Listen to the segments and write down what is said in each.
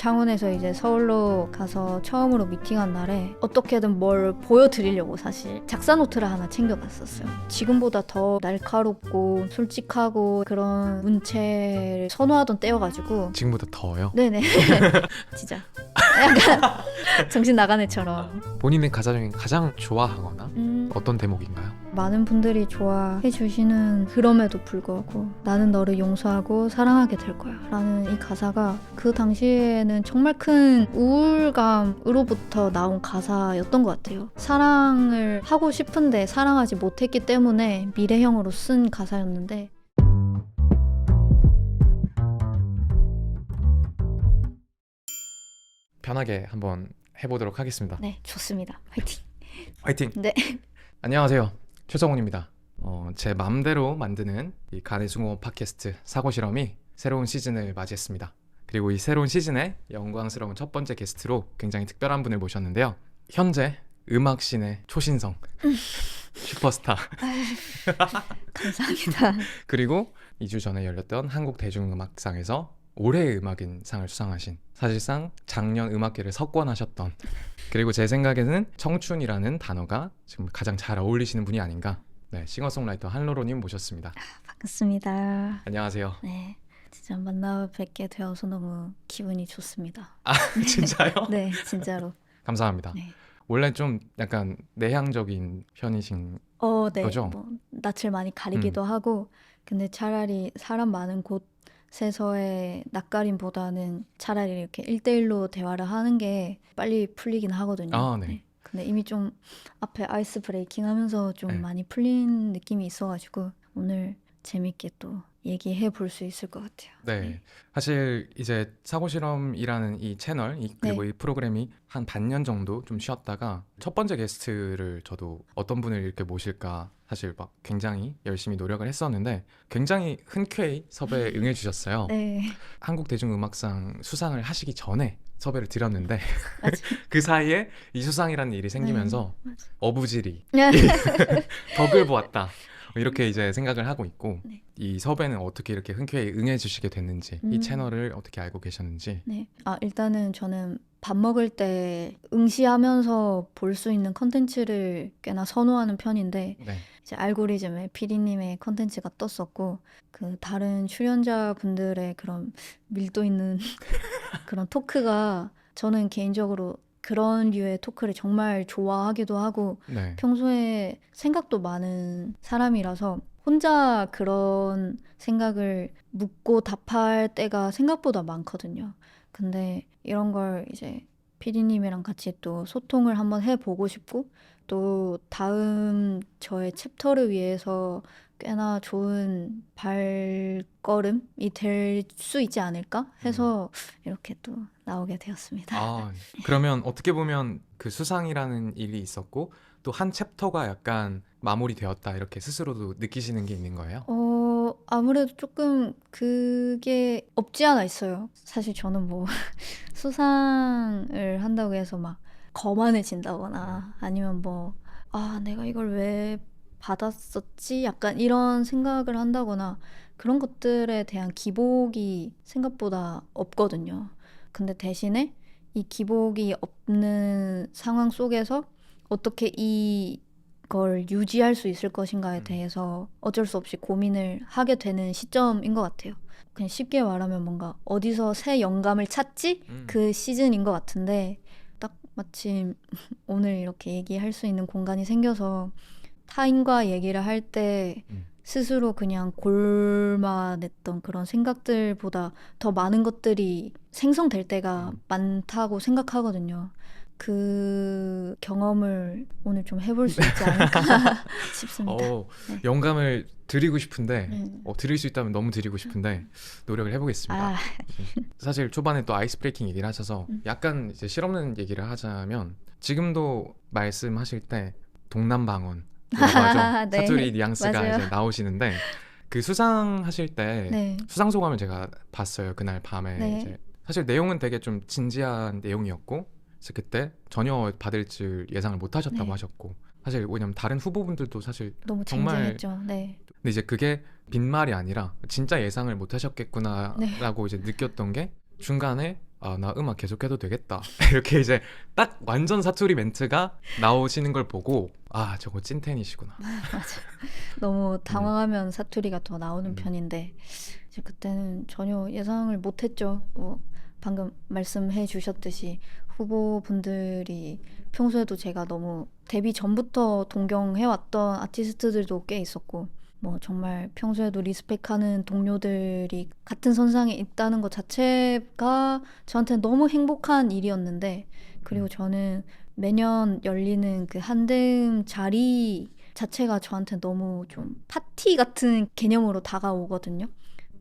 창원에서 이제 서울로 가서 처음으로 미팅한 날에 어떻게든 뭘 보여드리려고 사실 작사 노트를 하나 챙겨갔었어요. 지금보다 더 날카롭고 솔직하고 그런 문체를 선호하던 때여가지고. 지금보다 더요? 네네. 진짜 약간 정신 나간 애처럼. 본인의 가사 중에 가장 좋아하거나 어떤 대목인가요? 많은 분들이 좋아해 주시는 그럼에도 불구하고 나는 너를 용서하고 사랑하게 될 거야 라는 이 가사가 그 당시에는 정말 큰 우울감으로부터 나온 가사였던 것 같아요. 사랑을 하고 싶은데 사랑하지 못했기 때문에 미래형으로 쓴 가사였는데, 편하게 한번 해보도록 하겠습니다. 네, 좋습니다. 화이팅. 화이팅! 네. 안녕하세요, 최성훈입니다. 제 맘대로 만드는 이 간의 숭어 팟캐스트 사고실험이 새로운 시즌을 맞이했습니다. 그리고 이 새로운 시즌에 영광스러운 첫 번째 게스트로 굉장히 특별한 분을 모셨는데요. 현재 음악신의 초신성 슈퍼스타 감사합니다. 그리고 2주 전에 열렸던 한국대중음악상에서 올해의 음악인상을 수상하신, 사실상 작년 음악계를 석권하셨던, 그리고 제 생각에는 청춘이라는 단어가 지금 가장 잘 어울리시는 분이 아닌가, 네, 싱어송라이터 한로로님 모셨습니다. 반갑습니다. 안녕하세요. 네, 진짜 만나 뵙게 되어서 너무 기분이 좋습니다. 아, 진짜요? 네, 진짜로. 감사합니다. 네. 원래 좀 약간 내향적인 편이신 네. 거죠? 뭐 낯을 많이 가리기도 하고, 근데 차라리 사람 많은 곳에서의 낯가림보다는 차라리 이렇게 1대1로 대화를 하는 게 빨리 풀리긴 하거든요. 아, 네. 근데 이미 좀 앞에 아이스 브레이킹 하면서 좀 네. 많이 풀린 느낌이 있어가지고 오늘 재밌게 또 얘기해 볼 수 있을 것 같아요. 네. 사실 이제 사고실험이라는 이 채널, 그리고 네. 이 프로그램이 한 반년 정도 좀 쉬었다가 첫 번째 게스트를 저도 어떤 분을 이렇게 모실까 사실 막 굉장히 열심히 노력을 했었는데 굉장히 흔쾌히 섭외에 응해주셨어요. 네. 한국대중음악상 수상을 하시기 전에 섭외를 드렸는데 맞아요. 그 사이에 이 수상이라는 일이 생기면서 맞아요. 어부지리 덕을 보았다, 이렇게 이제 생각을 하고 있고, 네. 이 섭외는 어떻게 이렇게 흔쾌히 응해주시게 됐는지, 이 음. 채널을 어떻게 알고 계셨는지. 네. 일단은 저는 밥 먹을 때 응시하면서 볼 수 있는 컨텐츠를 꽤나 선호하는 편인데, 네. 이제 알고리즘에 피디님의 컨텐츠가 떴었고, 그 다른 출연자분들의 그런 밀도 있는 그런 토크가, 저는 개인적으로 그런 류의 토크를 정말 좋아하기도 하고 네. 평소에 생각도 많은 사람이라서 혼자 그런 생각을 묻고 답할 때가 생각보다 많거든요. 근데 이런 걸 이제 피디님이랑 같이 또 소통을 한번 해보고 싶고, 또 다음 저의 챕터를 위해서 꽤나 좋은 발걸음이 될 수 있지 않을까 해서 이렇게 또 나오게 되었습니다. 아, 그러면 어떻게 보면 그 수상이라는 일이 있었고 또 한 챕터가 약간 마무리되었다, 이렇게 스스로도 느끼시는 게 있는 거예요? 아무래도 조금 그게 없지 않아 있어요. 사실 저는 뭐 수상을 한다고 해서 막 거만해진다거나 아니면 뭐, 내가 이걸 왜 받았었지? 약간 이런 생각을 한다거나 그런 것들에 대한 기복이 생각보다 없거든요. 근데 대신에 이 기복이 없는 상황 속에서 어떻게 이걸 유지할 수 있을 것인가에 대해서 어쩔 수 없이 고민을 하게 되는 시점인 것 같아요. 그냥 쉽게 말하면 뭔가 어디서 새 영감을 찾지? 그 시즌인 것 같은데, 딱 마침 오늘 이렇게 얘기할 수 있는 공간이 생겨서 타인과 얘기를 할 때 스스로 그냥 골마냈던 그런 생각들보다 더 많은 것들이 생성될 때가 많다고 생각하거든요. 그 경험을 오늘 좀 해볼 수 있지 않을까 싶습니다. 네. 영감을 드리고 싶은데, 네. 드릴 수 있다면 너무 드리고 싶은데 노력을 해보겠습니다. 사실 초반에 또 아이스 브레이킹 얘기를 하셔서 약간 이제 실없는 얘기를 하자면, 지금도 말씀하실 때 동남방언 하죠. 네. 사투리 뉘앙스가 맞아요. 이제 나오시는데, 그 수상하실 때 네. 수상 소감을 제가 봤어요, 그날 밤에. 네. 이제 사실 내용은 되게 좀 진지한 내용이었고, 그래서 그때 전혀 받을 줄 예상을 못 하셨다고 네. 하셨고, 사실 왜냐면 다른 후보분들도 사실 너무 정말 쟁쟁했죠. 네. 근데 이제 그게 빈말이 아니라 진짜 예상을 못 하셨겠구나라고 이제 느꼈던 게, 중간에 아, 나 음악 계속해도 되겠다. 이렇게 이제 딱 완전 사투리 멘트가 나오시는 걸 보고 아, 저거 찐텐이시구나. 맞아. 너무 당황하면 사투리가 더 나오는 음. 편인데 이제 그때는 전혀 예상을 못했죠. 뭐 방금 말씀해 주셨듯이 후보분들이 평소에도 제가 너무 데뷔 전부터 동경해왔던 아티스트들도 꽤 있었고 뭐 정말 평소에도 리스펙하는 동료들이 같은 선상에 있다는 것 자체가 저한테는 너무 행복한 일이었는데 그리고 저는 매년 열리는 그 한대음 자리 자체가 저한테 너무 좀 파티 같은 개념으로 다가오거든요.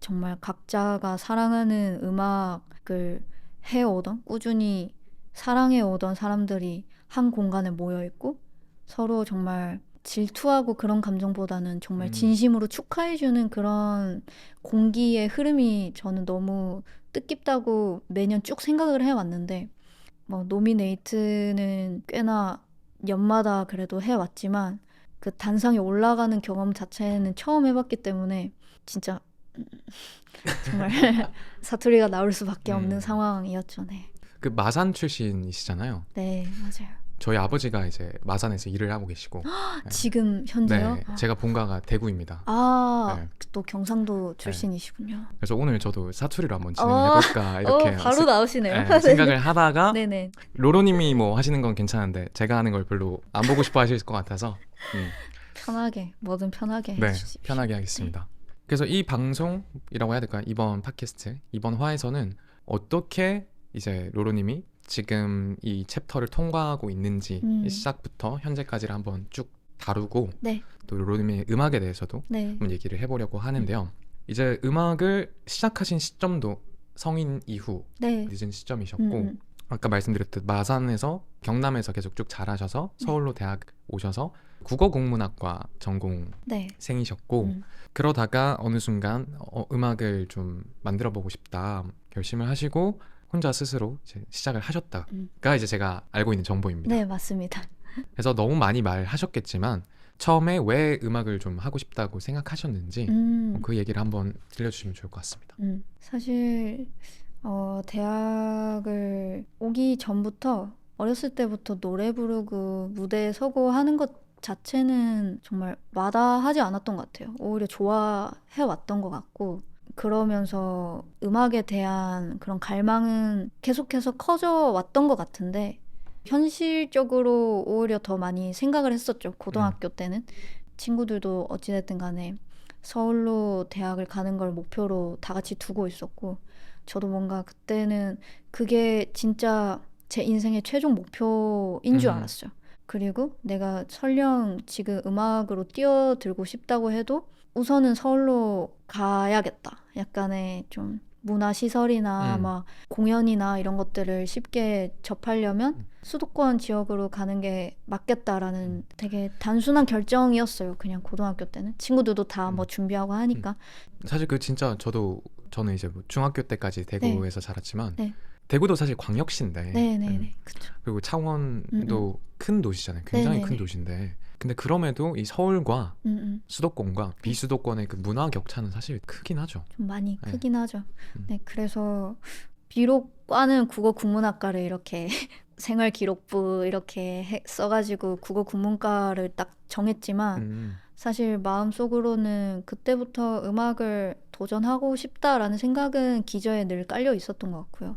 정말 각자가 사랑하는 음악을 해오던, 꾸준히 사랑해오던 사람들이 한 공간에 모여있고 서로 정말 질투하고 그런 감정보다는 정말 음. 진심으로 축하해주는 그런 공기의 흐름이 저는 너무 뜻깊다고 매년 쭉 생각을 해왔는데 뭐 노미네이트는 꽤나 연마다 그래도 해왔지만 그 단상에 올라가는 경험 자체는 처음 해봤기 때문에 진짜 정말 사투리가 나올 수밖에 없는 상황이었죠. 네, 그 마산 출신이시잖아요. 네 맞아요. 저희 아버지가 이제 마산에서 일을 하고 계시고 네. 지금 현재요? 네, 제가 본가가 대구입니다. 아, 네. 또 경상도 출신이시군요. 그래서 오늘 저도 사투리로 한번 어, 진행해볼까 이렇게 바로 나오시네요. 네, 생각을 하다가 네네. 로로님이 뭐 하시는 건 괜찮은데 제가 하는 걸 별로 안 보고 싶어 하실 것 같아서 편하게 뭐든 편하게 네, 해주십시오. 편하게 하겠습니다. 그래서 이 방송이라고 해야 될까요? 이번 팟캐스트, 이번 화에서는 어떻게 이제 로로님이 지금 이 챕터를 통과하고 있는지 시작부터 현재까지를 한번 쭉 다루고 네, 또 로로님의 음악에 대해서도 네, 한번 얘기를 해보려고 하는데요. 이제 음악을 시작하신 시점도 성인 이후 네. 늦은 시점이셨고 아까 말씀드렸듯 마산에서 경남에서 계속 쭉 자라셔서 서울로 대학 오셔서 국어국문학과 전공생이셨고 네. 그러다가 어느 순간 음악을 좀 만들어보고 싶다 결심을 하시고 혼자 스스로 이제 시작을 하셨다가 이제 제가 알고 있는 정보입니다. 네, 맞습니다. 그래서 너무 많이 말하셨겠지만 처음에 왜 음악을 좀 하고 싶다고 생각하셨는지 그 얘기를 한번 들려주시면 좋을 것 같습니다. 사실 대학을 오기 전부터 어렸을 때부터 노래 부르고 무대에 서고 하는 것 자체는 정말 마다하지 않았던 것 같아요. 오히려 좋아해 왔던 것 같고 그러면서 음악에 대한 그런 갈망은 계속해서 커져 왔던 것 같은데 현실적으로 오히려 더 많이 생각을 했었죠. 고등학교 때는 친구들도 어찌됐든 간에 서울로 대학을 가는 걸 목표로 다 같이 두고 있었고 저도 뭔가 그때는 그게 진짜 제 인생의 최종 목표인 줄 알았어요. 그리고 내가 설령 지금 음악으로 뛰어들고 싶다고 해도 우선은 서울로 가야겠다. 약간의 좀 문화시설이나 막 공연이나 이런 것들을 쉽게 접하려면 수도권 지역으로 가는 게 맞겠다라는 되게 단순한 결정이었어요. 그냥 고등학교 때는. 친구들도 다 뭐 준비하고 하니까. 사실 그 진짜 저는 이제 뭐 중학교 때까지 대구에서 자랐지만 네. 대구도 사실 광역시인데 네네네. 그쵸. 그리고 창원도 큰 도시잖아요. 굉장히 네네네. 큰 도시인데 근데 그럼에도 이 서울과 음. 수도권과 비수도권의 그 문화 격차는 사실 크긴 하죠. 좀 많이 네. 크긴 하죠. 네, 그래서 비록 과는 국어국문학과를 이렇게 생활기록부 이렇게 써가지고 국어국문과를 딱 정했지만 사실 마음속으로는 그때부터 음악을 도전하고 싶다라는 생각은 기저에 늘 깔려 있었던 것 같고요.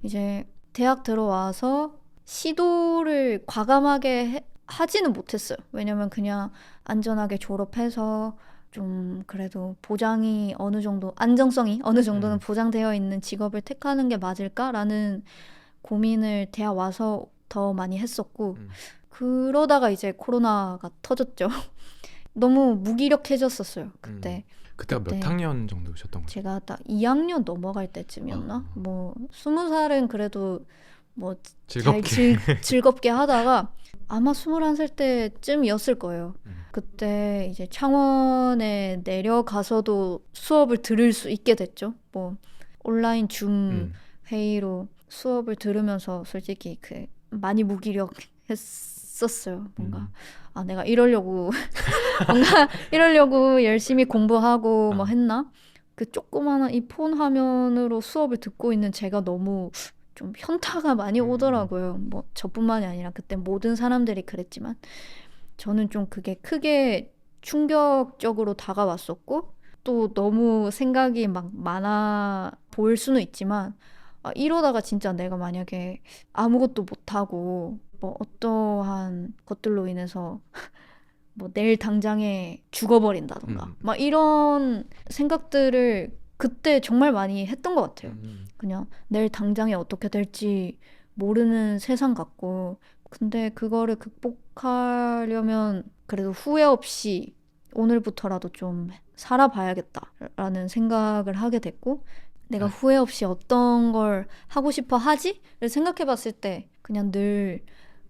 이제 대학 들어와서 시도를 과감하게 하지는 못했어요. 왜냐면 그냥 안전하게 졸업해서 좀 그래도 보장이 어느 정도 안정성이 어느 정도는 보장되어 있는 직업을 택하는 게 맞을까라는 고민을 대학 와서 더 많이 했었고 그러다가 이제 코로나가 터졌죠. 너무 무기력해졌었어요. 그때. 그때가 몇 학년 정도셨던 거죠? 제가 딱 2학년 넘어갈 때쯤이었나? 뭐 20살은 그래도 뭐 즐겁게 하다가 아마 21살 때쯤이었을 거예요. 그때 이제 창원에 내려가서도 수업을 들을 수 있게 됐죠. 뭐 온라인 줌 회의로 수업을 들으면서 솔직히 그 많이 무기력했었어요. 뭔가 아 내가 이러려고 뭔가 이러려고 열심히 공부하고 뭐 했나? 그 조그마한 이 폰 화면으로 수업을 듣고 있는 제가 너무 좀 현타가 많이 오더라고요. 뭐 저뿐만이 아니라 그때 모든 사람들이 그랬지만 저는 좀 그게 크게 충격적으로 다가왔었고 또 너무 생각이 막 많아 보일 수는 있지만 이러다가 진짜 내가 만약에 아무것도 못하고 뭐 어떠한 것들로 인해서 뭐 내일 당장에 죽어버린다던가 막 이런 생각들을 그때 정말 많이 했던 것 같아요. 그냥 내일 당장에 어떻게 될지 모르는 세상 같고 근데 그거를 극복하려면 그래도 후회 없이 오늘부터라도 좀 살아봐야겠다라는 생각을 하게 됐고 내가 후회 없이 어떤 걸 하고 싶어 하지?를 생각해 봤을 때 그냥 늘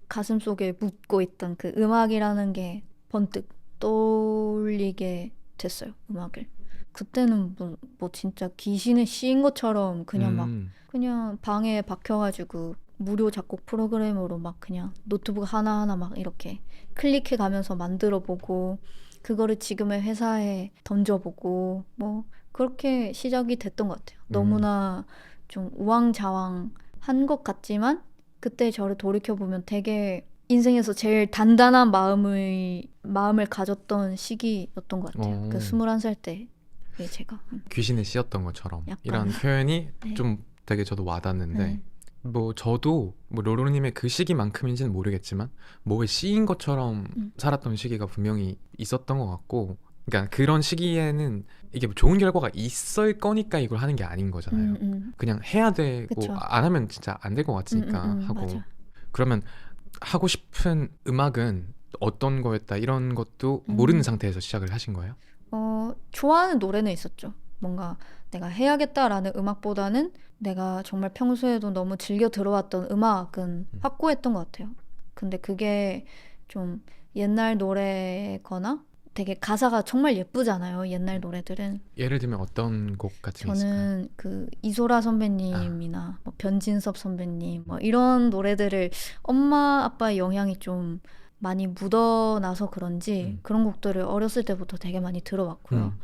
가슴속에 묻고 있던 그 음악이라는 게 번뜩 떠올리게 됐어요. 음악을. 그때는 뭐 진짜 귀신에 씌인 것처럼 그냥 막 그냥 방에 박혀가지고 무료 작곡 프로그램으로 막 그냥 노트북 하나하나 막 이렇게 클릭해 가면서 만들어 보고 그거를 지금의 회사에 던져보고 뭐 그렇게 시작이 됐던 것 같아요. 너무나 좀 우왕좌왕한 것 같지만 그때 저를 돌이켜보면 되게 인생에서 제일 단단한 마음을 가졌던 시기였던 것 같아요. 그 21살 때 제가 귀신에 씌었던 것처럼 약간. 이런 표현이 네. 좀 되게 저도 와닿는데 네. 뭐 저도 뭐 로로님의 그 시기만큼인지는 모르겠지만 뭐에 씌인 것처럼 살았던 시기가 분명히 있었던 것 같고 그러니까 그런 시기에는 이게 뭐 좋은 결과가 있을 거니까 이걸 하는 게 아닌 거잖아요. 그냥 해야 되고 그쵸. 안 하면 진짜 안 될 것 같으니까 하고 맞아. 그러면 하고 싶은 음악은 어떤 거였다 이런 것도 모르는 상태에서 시작을 하신 거예요? 좋아하는 노래는 있었죠. 뭔가 내가 해야겠다라는 음악보다는 내가 정말 평소에도 너무 즐겨 들어왔던 음악은 확고했던 것 같아요. 근데 그게 좀 옛날 노래거나 되게 가사가 정말 예쁘잖아요. 옛날 노래들은. 예를 들면 어떤 곡 같은 게 있을까요? 저는 그 이소라 선배님이나 뭐 변진섭 선배님 뭐 이런 노래들을 엄마 아빠의 영향이 좀 많이 묻어나서 그런지 그런 곡들을 어렸을 때부터 되게 많이 들어왔고요.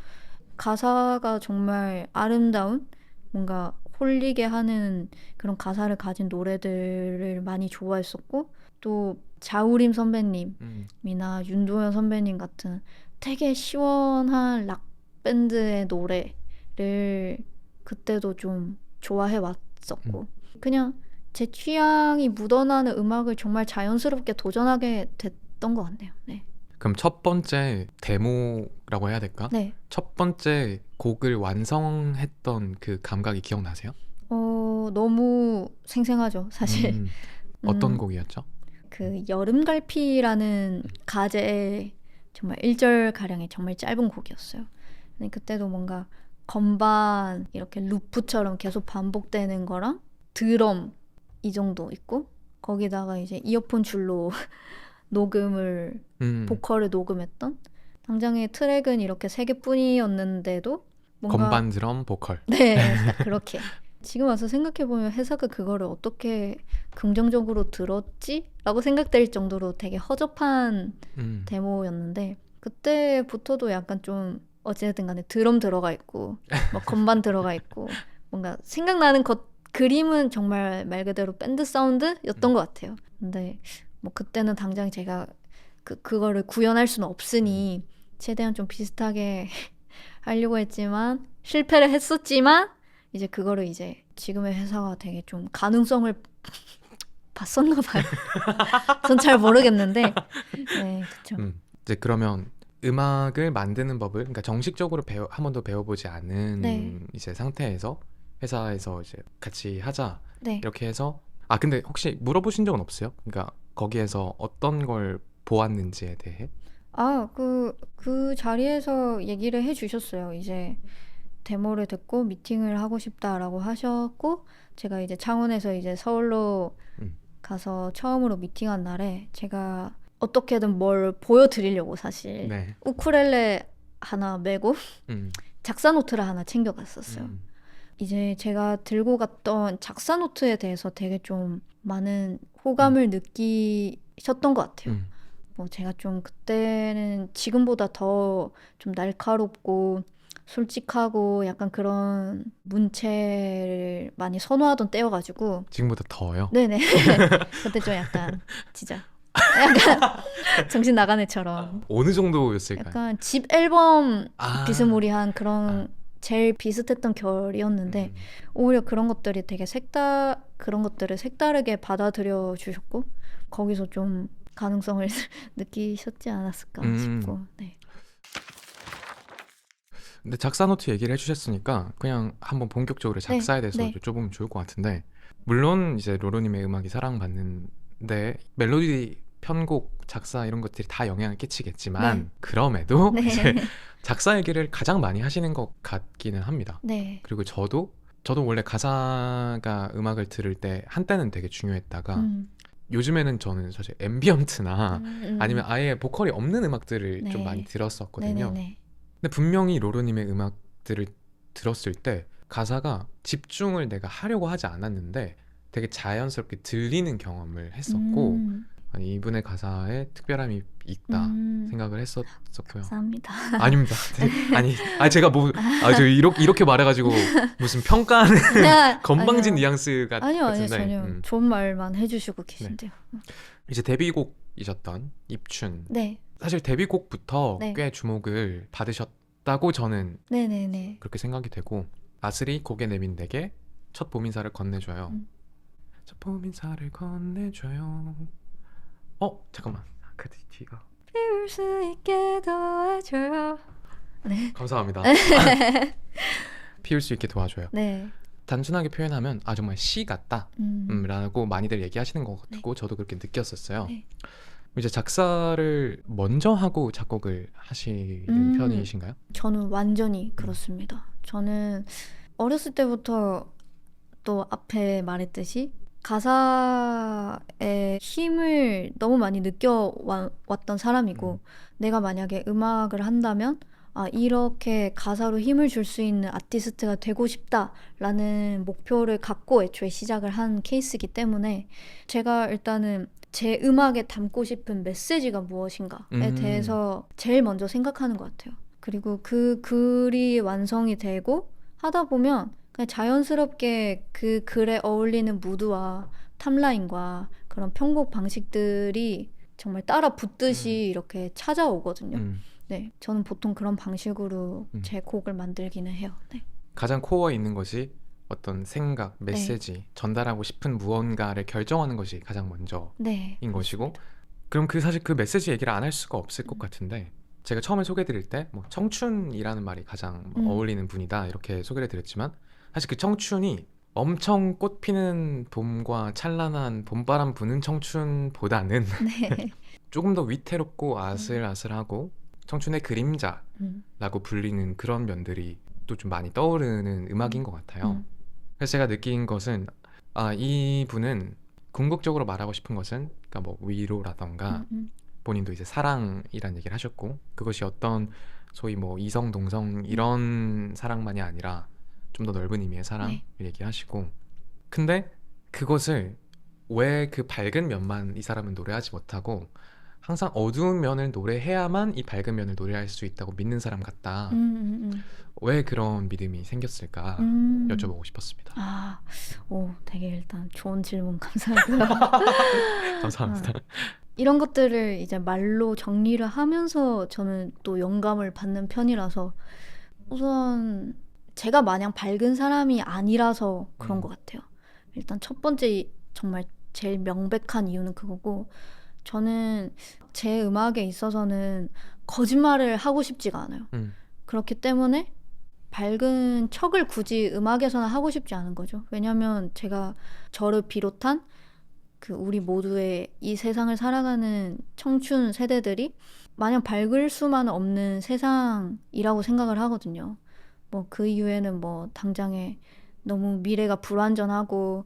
가사가 정말 아름다운 뭔가 홀리게 하는 그런 가사를 가진 노래들을 많이 좋아했었고 또 자우림 선배님이나 윤도현 선배님 같은 되게 시원한 락 밴드의 노래를 그때도 좀 좋아해 왔었고 그냥 제 취향이 묻어나는 음악을 정말 자연스럽게 도전하게 됐던 것 같네요. 네. 그럼 첫 번째 데모라고 해야 될까? 네. 첫 번째 곡을 완성했던 그 감각이 기억나세요? 너무 생생하죠, 사실. 어떤 곡이었죠? 그 여름갈피라는 가제의 정말 1절 가량의 정말 짧은 곡이었어요. 근데 그때도 뭔가 건반 이렇게 루프처럼 계속 반복되는 거랑 드럼 이 정도 있고 거기다가 이제 이어폰 줄로 녹음을 보컬을 녹음했던 당장의 트랙은 이렇게 3개뿐이었는데도 뭔가 건반, 드럼, 보컬. 네, 딱 그렇게. 지금 와서 생각해보면 회사가 그거를 어떻게 긍정적으로 들었지? 라고 생각될 정도로 되게 허접한 데모였는데 그때부터도 약간 좀 어찌됐든 간에 드럼 들어가 있고 뭐 건반 들어가 있고 뭔가 생각나는 그림은 정말 말 그대로 밴드 사운드였던 것 같아요. 근데 뭐 그때는 당장 제가 그거를 구현할 수는 없으니 최대한 좀 비슷하게 하려고 했지만 실패를 했었지만 이제 그거를 이제 지금의 회사가 되게 좀 가능성을 봤었나 봐요. 전 잘 모르겠는데 네, 그렇죠. 이제 그러면 음악을 만드는 법을 그러니까 정식적으로 한 번도 배워보지 않은 네. 이제 상태에서 회사에서 이제 같이 하자 네. 이렇게 해서 근데 혹시 물어보신 적은 없어요? 그러니까 거기에서 어떤 걸 보았는지에 대해? 그 자리에서 얘기를 해주셨어요. 이제 데모를 듣고 미팅을 하고 싶다라고 하셨고 제가 이제 창원에서 이제 서울로 가서 처음으로 미팅한 날에 제가 어떻게든 뭘 보여드리려고 사실 네. 우쿨렐레 하나 메고 작사 노트를 하나 챙겨갔었어요. 이제 제가 들고 갔던 작사 노트에 대해서 되게 좀 많은 호감을 느끼셨던 것 같아요. 뭐 제가 좀 그때는 지금보다 더 좀 날카롭고 솔직하고 약간 그런 문체를 많이 선호하던 때여가지고 지금보다 더요. 네네 그때 좀 약간 진짜 약간 정신 나간 애처럼 어느 정도였을까요? 약간 집 앨범 아, 비스무리한 아, 그런 제일 비슷했던 결이었는데 오히려 그런 것들이 되게 그런 것들을 색다르게 받아들여 주셨고 거기서 좀 가능성을 느끼셨지 않았을까 음. 싶고 네. 근데 작사 노트 얘기를 해주셨으니까 그냥 한번 본격적으로 네, 작사에 대해서 네, 여쭤보면 좋을 것 같은데 물론 이제 로로님의 음악이 사랑받는데 멜로디, 편곡, 작사 이런 것들이 다 영향을 네, 끼치겠지만 그럼에도 이제 네, 작사 얘기를 가장 많이 하시는 것 같기는 합니다. 네, 그리고 저도 원래 가사가 음악을 들을 때 한때는 되게 중요했다가 음, 요즘에는 저는 사실 앰비언트나 아니면 음, 아예 보컬이 없는 음악들을 좀 많이 네, 네, 네, 들었었거든요. 네, 근데 분명히 로로님의 음악들을 들었을 때 가사가 집중을 내가 하려고 하지 않았는데 되게 자연스럽게 들리는 경험을 했었고 음, 아니, 이분의 가사에 특별함이 있다 음, 생각을 했었고요. 감사합니다. 아닙니다. 제가 뭐, 저 이렇게 말해가지고 무슨 평가하는 건방진 아니요, 뉘앙스 아니요, 아니요, 같은데, 전혀 좋은 말만 해주시고 네. 계신데요. 이제 데뷔곡이셨던 입춘. 네, 사실 데뷔곡부터 네, 꽤 주목을 받으셨다고 저는 네, 네, 네. 그렇게 생각이 되고 아슬이 고개 내민 내게 첫 봄인사를 건네줘요. 음. 첫 봄인사를 건네줘요. 잠깐만. 그 뒤가 피울 수 있게 도와줘요. 네, 감사합니다. 피울 수 있게 도와줘요. 네, 단순하게 표현하면 정말 시 같다 라고 많이들 얘기하시는 것 네, 같고 저도 그렇게 느꼈었어요. 네. 이제 작사를 먼저 하고 작곡을 하시는 음, 편이신가요? 저는 완전히 음. 그렇습니다. 저는 어렸을 때부터 또 앞에 말했듯이 가사의 힘을 너무 많이 느껴왔던 사람이고, 내가 만약에 음악을 한다면, 아, 이렇게 가사로 힘을 줄 수 있는 아티스트가 되고 싶다라는 목표를 갖고 애초에 시작을 한 케이스이기 때문에, 제가 일단은 제 음악에 담고 싶은 메시지가 무엇인가에 음, 대해서 제일 먼저 생각하는 것 같아요. 그리고 그 글이 완성이 되고 하다 보면 그냥 자연스럽게 그 글에 어울리는 무드와 탑라인과 그런 편곡 방식들이 정말 따라 붙듯이 이렇게 찾아오거든요. 음, 네, 저는 보통 그런 방식으로 음. 제 곡을 만들기는 해요. 네, 가장 코어에 있는 것이 어떤 생각, 네, 메시지, 전달하고 싶은 무언가를 결정하는 것이 가장 먼저인 네, 것이고, 그렇습니다. 그럼 사실 그 메시지 얘기를 안 할 수가 없을 것 음, 같은데, 제가 처음에 소개드릴 때, 뭐, 청춘이라는 말이 가장 뭐 음, 어울리는 분이다, 이렇게 소개를 드렸지만, 사실 그 청춘이 엄청 꽃피는 봄과 찬란한 봄바람 부는 청춘보다는 네, 조금 더 위태롭고 음, 아슬아슬하고 청춘의 그림자라고 음, 불리는 그런 면들이 또 좀 많이 떠오르는 음악인 음, 것 같아요. 음, 그래서 제가 느낀 것은 이분은 궁극적으로 말하고 싶은 것은 그러니까 뭐 위로라던가 음. 본인도 이제 사랑이란 얘기를 하셨고 그것이 어떤 소위 뭐 이성 동성 음. 이런 사랑만이 아니라 좀 더 넓은 의미의 사랑을 네, 얘기하시고 근데 그것을 왜 그 밝은 면만 이 사람은 노래하지 못하고 항상 어두운 면을 노래해야만 이 밝은 면을 노래할 수 있다고 믿는 사람 같다. 음. 왜 그런 믿음이 생겼을까 음. 여쭤보고 싶었습니다. 아, 오, 되게 일단 좋은 질문 감사하고요. 어, 감사합니다. 이런 것들을 이제 말로 정리를 하면서 저는 또 영감을 받는 편이라서 우선 제가 마냥 밝은 사람이 아니라서 그런 것 음, 같아요. 일단 첫 번째 정말 제일 명백한 이유는 그거고 저는 제 음악에 있어서는 거짓말을 하고 싶지가 않아요. 음, 그렇기 때문에 밝은 척을 굳이 음악에서는 하고 싶지 않은 거죠. 왜냐면 제가 저를 비롯한 그 우리 모두의 이 세상을 살아가는 청춘 세대들이 마냥 밝을 수만 없는 세상이라고 생각을 하거든요. 뭐 그 이유에는 뭐 당장에 너무 미래가 불완전하고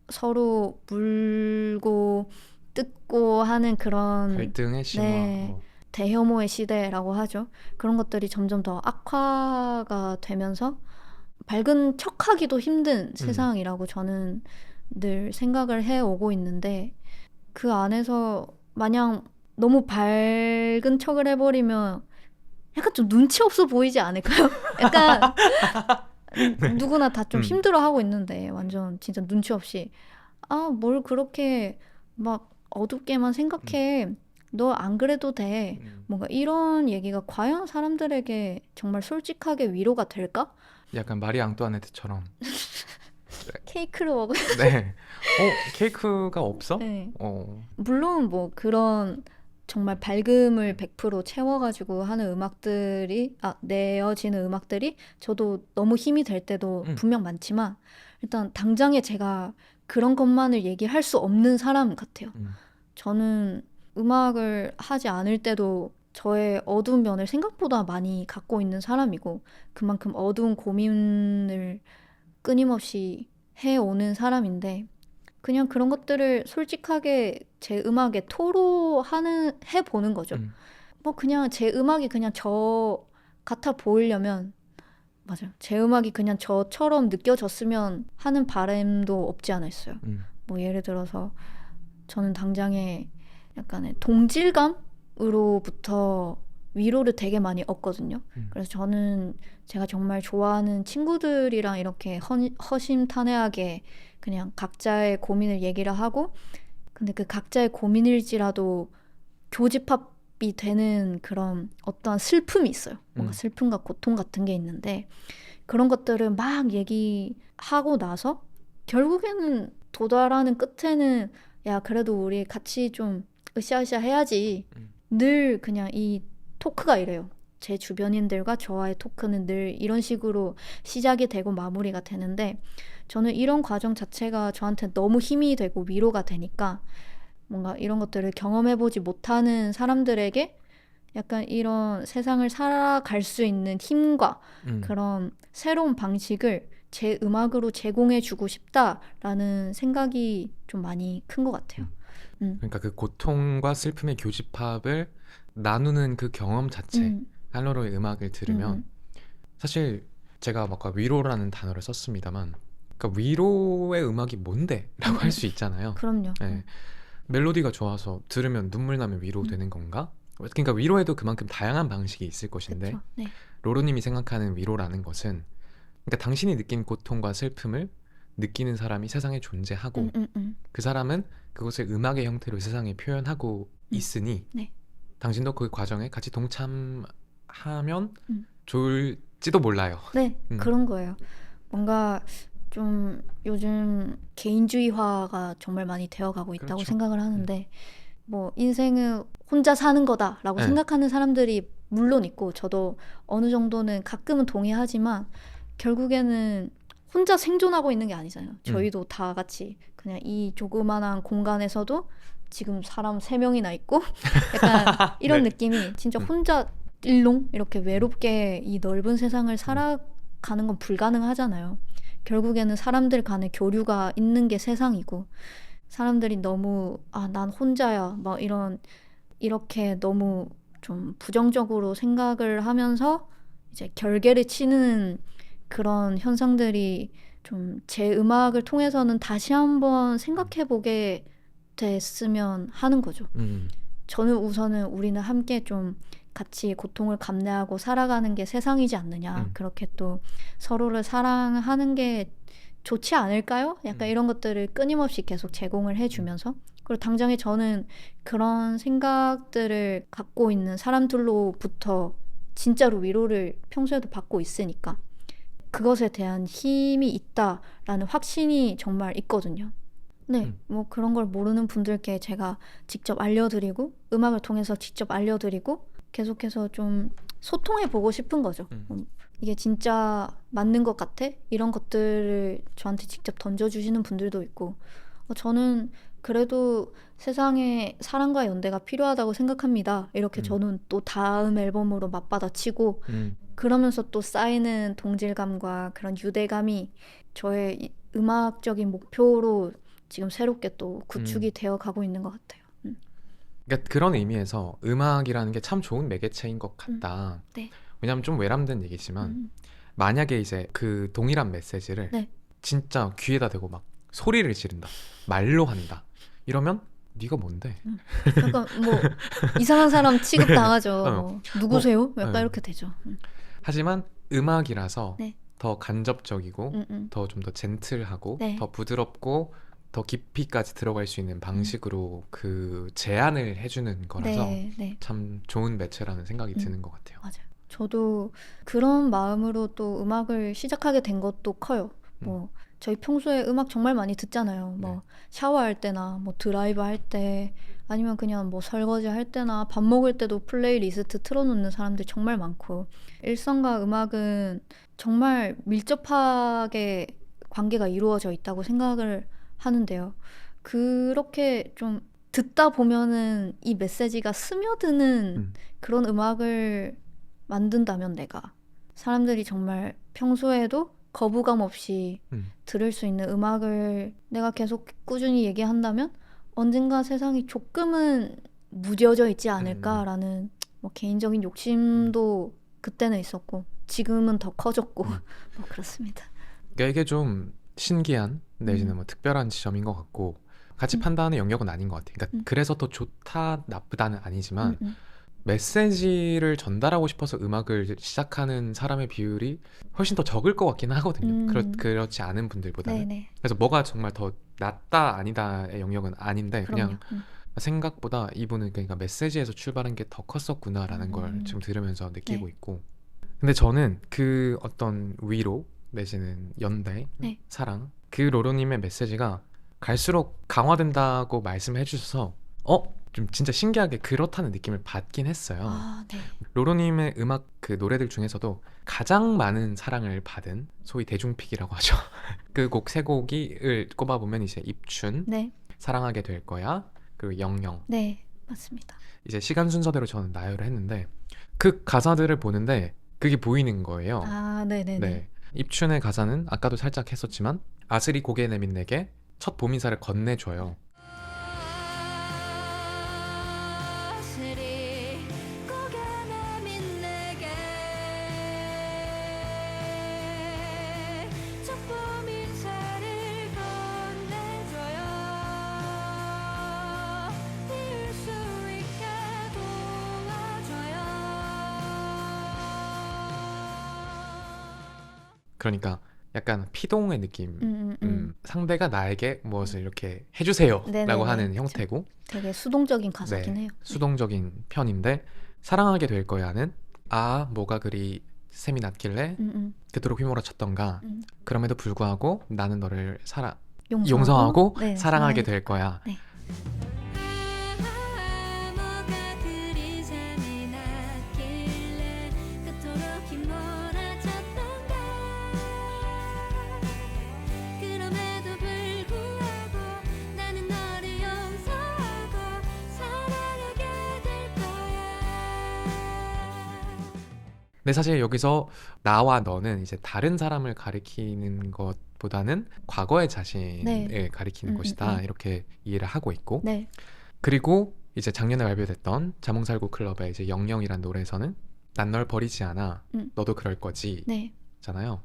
서로 물고 뜯고 하는 그런 갈등의 심화, 네 뭐, 대혐오의 시대라고 하죠. 그런 것들이 점점 더 악화가 되면서 밝은 척하기도 힘든 음, 세상이라고 저는 늘 생각을 해오고 있는데 그 안에서 마냥 너무 밝은 척을 해버리면 약간 좀 눈치 없어 보이지 않을까요? 약간 누구나 다 좀 음. 힘들어하고 있는데 완전 진짜 눈치 없이 아, 뭘 그렇게 막 어둡게만 생각해. 너 안 그래도 돼. 뭔가 이런 얘기가 과연 사람들에게 정말 솔직하게 위로가 될까? 약간 마리 앙뚜아네트처럼. 케이크를 먹을 네. 케이크가 없어? 때 어. 물론 뭐 그런 정말 밝음을 100% 채워가지고 하는 음악들이 내어지는 음악들이 저도 너무 힘이 될 때도 음. 분명 많지만 일단 당장에 제가 그런 것만을 얘기할 수 없는 사람 같아요. 음. 저는 음악을 하지 않을 때도 저의 어두운 면을 생각보다 많이 갖고 있는 사람이고 그만큼 어두운 고민을 끊임없이 해오는 사람인데 그냥 그런 것들을 솔직하게 제 음악에 해보는 거죠. 음. 뭐 그냥 제 음악이 그냥 저 같아 보이려면 맞아요. 제 음악이 그냥 저처럼 느껴졌으면 하는 바람도 없지 않아 있어요. 음. 뭐 예를 들어서 저는 당장에 약간의 동질감으로부터 위로를 되게 많이 얻거든요. 그래서 저는 제가 정말 좋아하는 친구들이랑 이렇게 허심탄회하게 그냥 각자의 고민을 얘기를 하고 근데 그 각자의 고민일지라도 교집합이 되는 그런 어떠한 슬픔이 있어요. 뭔가 슬픔과 고통 같은 게 있는데 그런 것들을 막 얘기하고 나서 결국에는 도달하는 끝에는 야, 그래도 우리 같이 좀 으쌰으쌰 해야지. 늘 그냥 이 토크가 이래요. 제 주변인들과 저와의 토크는 늘 이런 식으로 시작이 되고 마무리가 되는데 저는 이런 과정 자체가 저한테 너무 힘이 되고 위로가 되니까 뭔가 이런 것들을 경험해보지 못하는 사람들에게 약간 이런 세상을 살아갈 수 있는 힘과 그런 새로운 방식을 제 음악으로 제공해주고 싶다라는 생각이 좀 많이 큰 것 같아요. 그러니까 그 고통과 슬픔의 교집합을 나누는 그 경험 자체, 할로로의 음악을 들으면 사실 제가 아까 위로라는 단어를 썼습니다만 그러니까 위로의 음악이 뭔데? 라고 할 수 있잖아요. 그럼요. 네. 멜로디가 좋아서 들으면 눈물 나면 위로되는 건가? 그러니까 위로에도 그만큼 다양한 방식이 있을 것인데 그쵸. 네. 로로님이 생각하는 위로라는 것은 그러니까 당신이 느낀 고통과 슬픔을 느끼는 사람이 세상에 존재하고 그 사람은 그것을 음악의 형태로 세상에 표현하고 있으니 네. 당신도 그 과정에 같이 동참하면 좋을지도 몰라요. 네, 그런 거예요. 뭔가 좀 요즘 개인주의화가 정말 많이 되어가고 있다고 그렇죠. 생각을 하는데 뭐 인생은 혼자 사는 거다라고 네. 생각하는 사람들이 물론 있고 저도 어느 정도는 가끔은 동의하지만 결국에는 혼자 생존하고 있는 게 아니잖아요. 저희도 다 같이 그냥 이 조그만한 공간에서도 지금 사람 3명이나 있고 약간 이런 네. 느낌이 진짜 혼자 일롱 이렇게 외롭게 이 넓은 세상을 살아가는 건 불가능하잖아요. 결국에는 사람들 간의 교류가 있는 게 세상이고 사람들이 너무 난 혼자야 막 이렇게 너무 좀 부정적으로 생각을 하면서 이제 결계를 치는 그런 현상들이 좀 제 음악을 통해서는 다시 한번 생각해 보게 됐으면 하는 거죠. 저는 우선은 우리는 함께 좀 같이 고통을 감내하고 살아가는 게 세상이지 않느냐. 그렇게 또 서로를 사랑하는 게 좋지 않을까요? 약간 이런 것들을 끊임없이 계속 제공을 해주면서 그리고 당장에 저는 그런 생각들을 갖고 있는 사람들로부터 진짜로 위로를 평소에도 받고 있으니까 그것에 대한 힘이 있다라는 확신이 정말 있거든요. 네, 뭐 그런 걸 모르는 분들께 제가 직접 알려드리고 음악을 통해서 직접 알려드리고 계속해서 좀 소통해보고 싶은 거죠. 이게 진짜 맞는 것 같아? 이런 것들을 저한테 직접 던져주시는 분들도 있고 저는 그래도 세상에 사랑과 연대가 필요하다고 생각합니다. 이렇게 저는 또 다음 앨범으로 맞받아치고 그러면서 또 쌓이는 동질감과 그런 유대감이 저의 음악적인 목표로 지금 새롭게 또 구축이 되어 가고 있는 것 같아요. 그러니까 그런 의미에서 음악이라는 게 참 좋은 매개체인 것 같다. 네. 왜냐하면 좀 외람된 얘기지만 만약에 이제 그 동일한 메시지를 네. 진짜 귀에다 대고 막 소리를 지른다, 말로 한다. 이러면 네가 뭔데? 약간 뭐 이상한 사람 취급 당하죠. 어. 뭐, 누구세요? 약간 네. 이렇게 되죠. 하지만 음악이라서 네. 더 간접적이고 음, 음. 더 좀 더 젠틀하고 네. 더 부드럽고 더 깊이까지 들어갈 수 있는 방식으로 그 제안을 해주는 거라서 네, 네. 참 좋은 매체라는 생각이 음. 드는 것 같아요. 맞아요. 저도 그런 마음으로 또 음악을 시작하게 된 것도 커요. 뭐 저희 평소에 음악 정말 많이 듣잖아요. 뭐 네. 샤워할 때나 뭐 드라이브 할 때 아니면 그냥 뭐 설거지 할 때나 밥 먹을 때도 플레이리스트 틀어놓는 사람들 정말 많고 일상과 음악은 정말 밀접하게 관계가 이루어져 있다고 생각을 하는데요. 그렇게 좀 듣다 보면은 이 메시지가 스며드는 음. 그런 음악을 만든다면 내가 사람들이 정말 평소에도 거부감 없이 음. 들을 수 있는 음악을 내가 계속 꾸준히 얘기한다면 언젠가 세상이 조금은 무뎌져 있지 않을까라는 뭐 개인적인 욕심도 그때는 있었고 지금은 더 커졌고 음. 뭐 그렇습니다. 그러니까 이게 좀 신기한 내지는 뭐 특별한 지점인 것 같고 같이 음. 판단하는 영역은 아닌 것 같아요. 그러니까 음. 그래서 더 좋다 나쁘다는 아니지만 음. 메시지를 전달하고 싶어서 음악을 시작하는 사람의 비율이 훨씬 더 적을 것 같긴 하거든요. 그렇지 않은 분들보다는. 네네. 그래서 뭐가 정말 더 낫다 아니다의 영역은 아닌데 그럼요. 그냥 생각보다 이분은 그러니까 메시지에서 출발한 게 더 컸었구나라는 걸 지금 들으면서 느끼고 네. 있고. 근데 저는 그 어떤 위로 내지는 연대, 네. 사랑 그 로로님의 메시지가 갈수록 강화된다고 말씀해 주셔서 좀 진짜 신기하게 그렇다는 느낌을 받긴 했어요. 아, 네. 로로님의 음악 그 노래들 중에서도 가장 많은 사랑을 받은 소위 대중픽이라고 하죠. 그 곡 세 곡을 꼽아보면 이제 입춘, 네. 사랑하게 될 거야, 그리고 영영. 네. 맞습니다. 이제 시간 순서대로 저는 나열을 했는데 그 가사들을 보는데 그게 보이는 거예요. 아, 네네네. 네. 입춘의 가사는 아까도 살짝 했었지만 아스리 고개 내민 내게 첫 봄 인사를 건네줘요. 그러니까 약간 피동의 느낌. 상대가 나에게 무엇을 이렇게 해주세요라고 네네네. 하는 그쵸. 형태고 되게 수동적인 가사긴 네, 해요. 수동적인 편인데 사랑하게 될 거야는 뭐가 그리 셈이 났길래 그토록 휘몰아쳤던가 그럼에도 불구하고 나는 너를 용서하고 네, 사랑하게 될 거야. 네. 근데 사실 여기서 나와 너는 이제 다른 사람을 가리키는 것보다는 과거의 자신을 네. 가리키는 것이다 이렇게 이해를 하고 있고 네. 그리고 이제 작년에 발표됐던 자몽살구 클럽의 이제 영영이란 노래에서는 난 널 버리지 않아 너도 그럴 거지 네. 잖아요.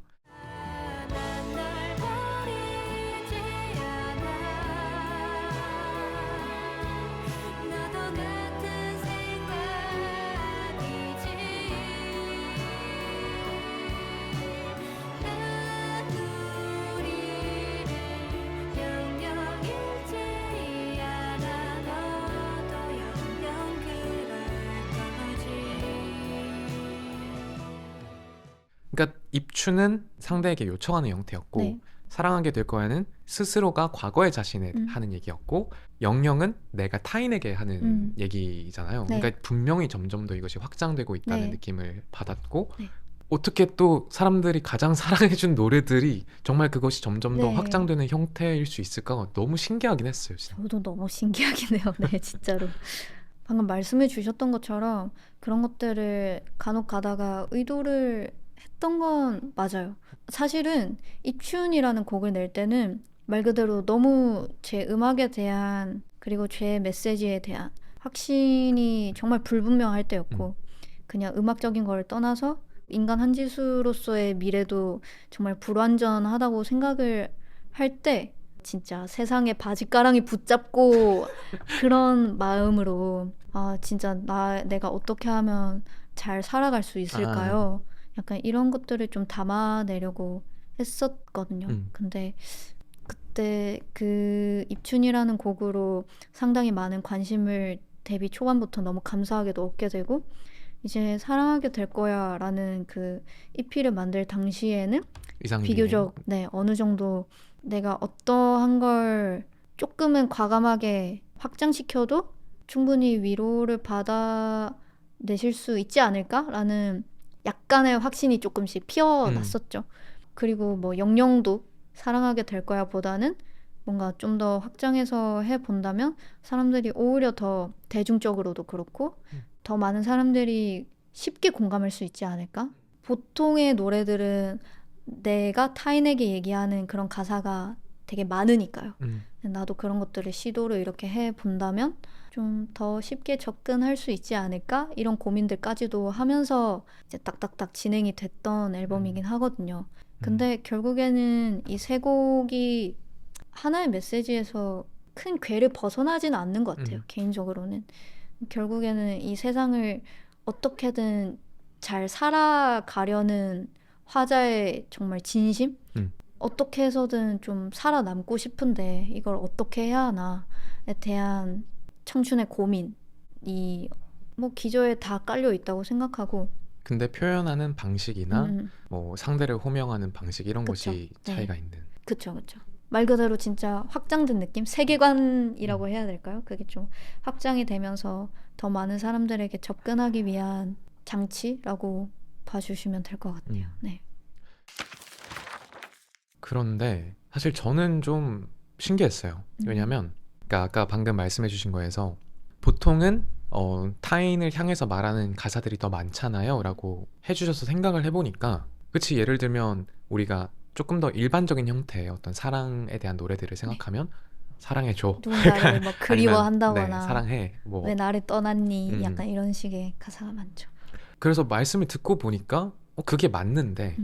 그러니까 입추는 상대에게 요청하는 형태였고 네. 사랑하게 될 거야는 스스로가 과거의 자신을 하는 얘기였고 영영은 내가 타인에게 하는 얘기잖아요. 네. 그러니까 분명히 점점 더 이것이 확장되고 있다는 네. 느낌을 받았고 네. 어떻게 또 사람들이 가장 사랑해준 노래들이 정말 그것이 점점 더 네. 확장되는 형태일 수 있을까 너무 신기하긴 했어요. 진짜. 저도 너무 신기하긴 해요. 네, 진짜로. 방금 말씀해 주셨던 것처럼 그런 것들을 간혹 가다가 의도를 했던 건 맞아요. 사실은 입춘이라는 곡을 낼 때는 말 그대로 너무 제 음악에 대한 그리고 제 메시지에 대한 확신이 정말 불분명할 때였고 그냥 음악적인 걸 떠나서 인간 한지수로서의 미래도 정말 불완전하다고 생각을 할 때 진짜 세상에 바짓가랑이 붙잡고 그런 마음으로 진짜 내가 어떻게 하면 잘 살아갈 수 있을까요? 약간 이런 것들을 좀 담아내려고 했었거든요. 근데 그때 그 입춘이라는 곡으로 상당히 많은 관심을 데뷔 초반부터 너무 감사하게도 얻게 되고, 이제 사랑하게 될 거야 라는 그 EP를 만들 당시에는 이상기에. 비교적 어느 정도 내가 어떠한 걸 조금은 과감하게 확장시켜도 충분히 위로를 받아내실 수 있지 않을까라는 약간의 확신이 조금씩 피어났었죠. 그리고 뭐 영영도 사랑하게 될 거야 보다는 뭔가 좀 더 확장해서 해본다면 사람들이 오히려 더 대중적으로도 그렇고 더 많은 사람들이 쉽게 공감할 수 있지 않을까? 보통의 노래들은 내가 타인에게 얘기하는 그런 가사가 되게 많으니까요. 나도 그런 것들을 시도를 이렇게 해본다면 좀 더 쉽게 접근할 수 있지 않을까? 이런 고민들까지도 하면서 이제 딱딱딱 진행이 됐던 앨범이긴 하거든요. 근데 결국에는 이 세 곡이 하나의 메시지에서 큰 궤를 벗어나지는 않는 것 같아요. 개인적으로는. 결국에는 이 세상을 어떻게든 잘 살아가려는 화자의 정말 진심? 어떻게 해서든 좀 살아남고 싶은데 이걸 어떻게 해야 하나에 대한 청춘의 고민이 뭐 기저에 다 깔려 있다고 생각하고. 근데 표현하는 방식이나 뭐 상대를 호명하는 방식 이런 그쵸. 것이 차이가 있는. 그쵸. 말 그대로 진짜 확장된 느낌? 세계관이라고 해야 될까요? 그게 좀 확장이 되면서 더 많은 사람들에게 접근하기 위한 장치라고 봐주시면 될 것 같아요. 네. 그런데 사실 저는 좀 신기했어요. 왜냐면 그러니까 아까 방금 말씀해 주신 거에서 보통은 타인을 향해서 말하는 가사들이 더 많잖아요 라고 해주셔서 생각을 해보니까, 그치, 예를 들면 우리가 조금 더 일반적인 형태의 어떤 사랑에 대한 노래들을 생각하면 사랑해줘, 누군가를 뭐 아니면 그리워한다거나 사랑해, 뭐 왜 나를 떠났니? 약간 이런 식의 가사가 많죠. 그래서 말씀을 듣고 보니까 그게 맞는데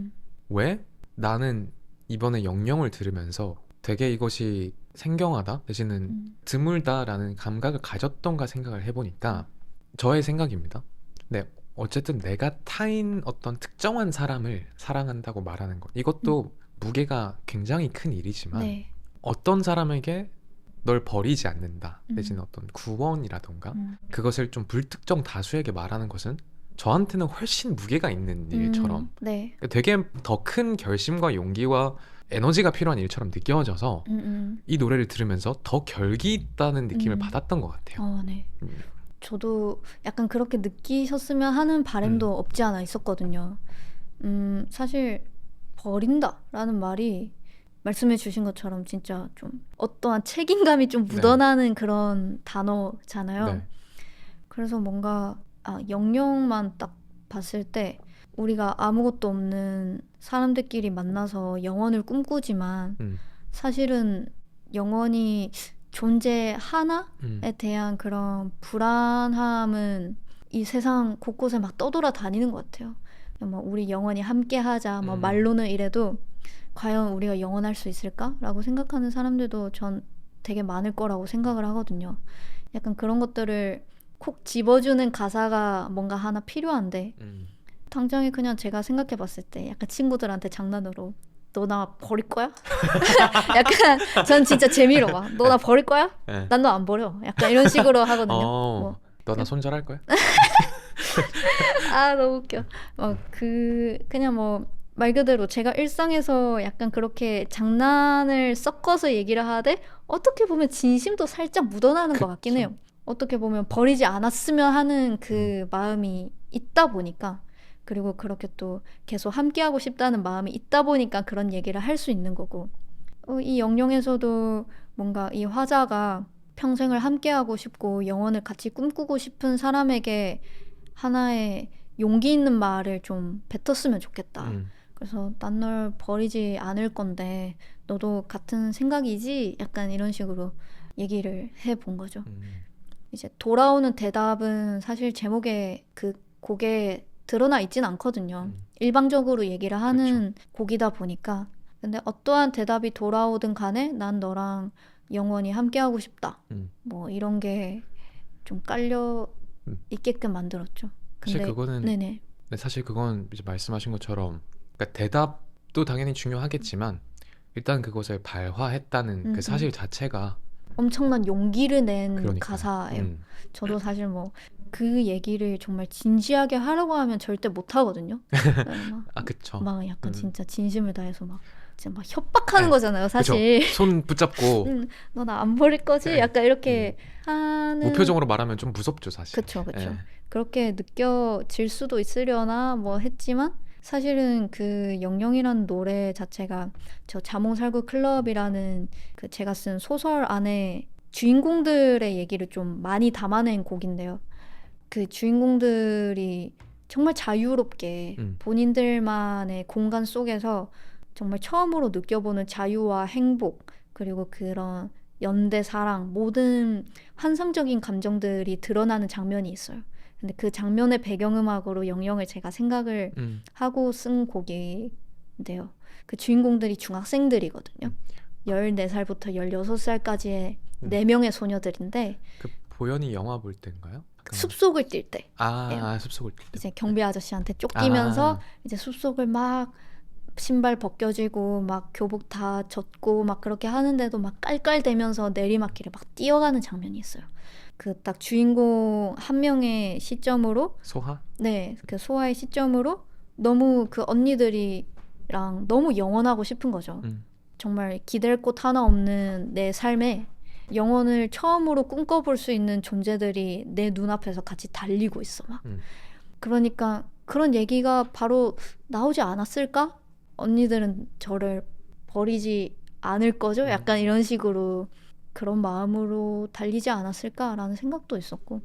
왜 나는 이번에 영영을 들으면서 되게 이것이 생경하다 내지는 드물다라는 감각을 가졌던가 생각을 해보니까, 저의 생각입니다. 네, 어쨌든 내가 타인 어떤 특정한 사람을 사랑한다고 말하는 것, 이것도 무게가 굉장히 큰 일이지만 어떤 사람에게 널 버리지 않는다 내지는 어떤 구원이라던가 그것을 좀 불특정 다수에게 말하는 것은 저한테는 훨씬 무게가 있는 일처럼 되게 더 큰 결심과 용기와 에너지가 필요한 일처럼 느껴져서 이 노래를 들으면서 더 결기 있다는 느낌을 받았던 것 같아요. 네. 저도 약간 그렇게 느끼셨으면 하는 바람도 없지 않아 있었거든요. 사실 버린다라는 말이 말씀해 주신 것처럼 진짜 좀 어떠한 책임감이 좀 묻어나는 그런 단어잖아요. 그래서 뭔가 영영만 딱 봤을 때 우리가 아무것도 없는 사람들끼리 만나서 영원을 꿈꾸지만 사실은 영원히 존재하나에 대한 그런 불안함은 이 세상 곳곳에 막 떠돌아다니는 것 같아요. 뭐 우리 영원히 함께하자, 뭐 말로는 이래도 과연 우리가 영원할 수 있을까라고 생각하는 사람들도 전 되게 많을 거라고 생각을 하거든요. 약간 그런 것들을 콕 집어주는 가사가 뭔가 하나 필요한데 당장에 그냥 제가 생각해 봤을 때 약간 친구들한테 장난으로 너 나 버릴 거야? 약간 전 진짜 재미로 막 너 나 버릴 거야? 난 너 안 버려. 약간 이런 식으로 하거든요. 너 나 손절할 거야? 너무 웃겨. 그냥 뭐 말 그대로 제가 일상에서 약간 그렇게 장난을 섞어서 얘기를 하되 어떻게 보면 진심도 살짝 묻어나는 것 같긴 해요. 어떻게 보면 버리지 않았으면 하는 그 마음이 있다 보니까, 그리고 그렇게 또 계속 함께하고 싶다는 마음이 있다 보니까 그런 얘기를 할 수 있는 거고, 이 영영에서도 뭔가 이 화자가 평생을 함께하고 싶고 영원을 같이 꿈꾸고 싶은 사람에게 하나의 용기 있는 말을 좀 뱉었으면 좋겠다. 그래서 난 널 버리지 않을 건데 너도 같은 생각이지? 약간 이런 식으로 얘기를 해본 거죠. 이제 돌아오는 대답은 사실 제목에 그 곡에 드러나 있진 않거든요. 일방적으로 얘기를 하는 곡이다 보니까 근데 어떠한 대답이 돌아오든 간에 난 너랑 영원히 함께하고 싶다. 음. 뭐 이런 게 좀 깔려 음. 있게끔 만들었죠. 사실 근데 그거는 네네. 네, 사실 그건 이제 말씀하신 것처럼 그러니까 대답도 당연히 중요하겠지만 일단 그것을 발화했다는 그 음. 사실 자체가 엄청난 용기를 낸 그러니까요. 가사예요. 저도 사실 뭐 그 얘기를 정말 진지하게 하려고 하면 절대 못 하거든요. 아 그쵸. 막 약간 음. 진짜 진심을 다해서 막 진짜 막 협박하는 네. 거잖아요, 그쵸. 사실. 손 붙잡고 너 나 안 버릴 거지? 네. 약간 이렇게 하는 무표정으로 말하면 좀 무섭죠, 사실. 그쵸, 그쵸. 예. 그렇게 느껴질 수도 있으려나 뭐 했지만 사실은 그 영영이라는 노래 자체가 저 자몽살구 클럽이라는 그 제가 쓴 소설 안에 주인공들의 얘기를 좀 많이 담아낸 곡인데요. 그 주인공들이 정말 자유롭게 음. 본인들만의 공간 속에서 정말 처음으로 느껴보는 자유와 행복, 그리고 그런 연대 사랑, 모든 환상적인 감정들이 드러나는 장면이 있어요. 근데 그 장면의 배경음악으로 영영을 제가 생각을 음. 하고 쓴 곡인데요. 그 주인공들이 중학생들이거든요. 14살부터 16살까지의 음. 4명의 소녀들인데 그 보현이 영화 볼 때인가요? 잠깐만. 숲속을 뛸 때 숲속을 뛸 때. 이제 경비 아저씨한테 쫓기면서 이제 숲속을 막 신발 벗겨지고 막 교복 다 젖고 막 그렇게 하는데도 막 깔깔대면서 내리막길을 막 뛰어가는 장면이 있어요. 그 딱 주인공 한 명의 시점으로 소하? 네, 그 소아의 시점으로 너무 그 언니들이랑 너무 영원하고 싶은 거죠. 음. 정말 기댈 곳 하나 없는 내 삶에 영혼을 처음으로 꿈꿔볼 수 있는 존재들이 내 눈앞에서 같이 달리고 있어 막. 그러니까 그런 얘기가 바로 나오지 않았을까? 언니들은 저를 버리지 않을 거죠? 약간 이런 식으로 그런 마음으로 달리지 않았을까라는 생각도 있었고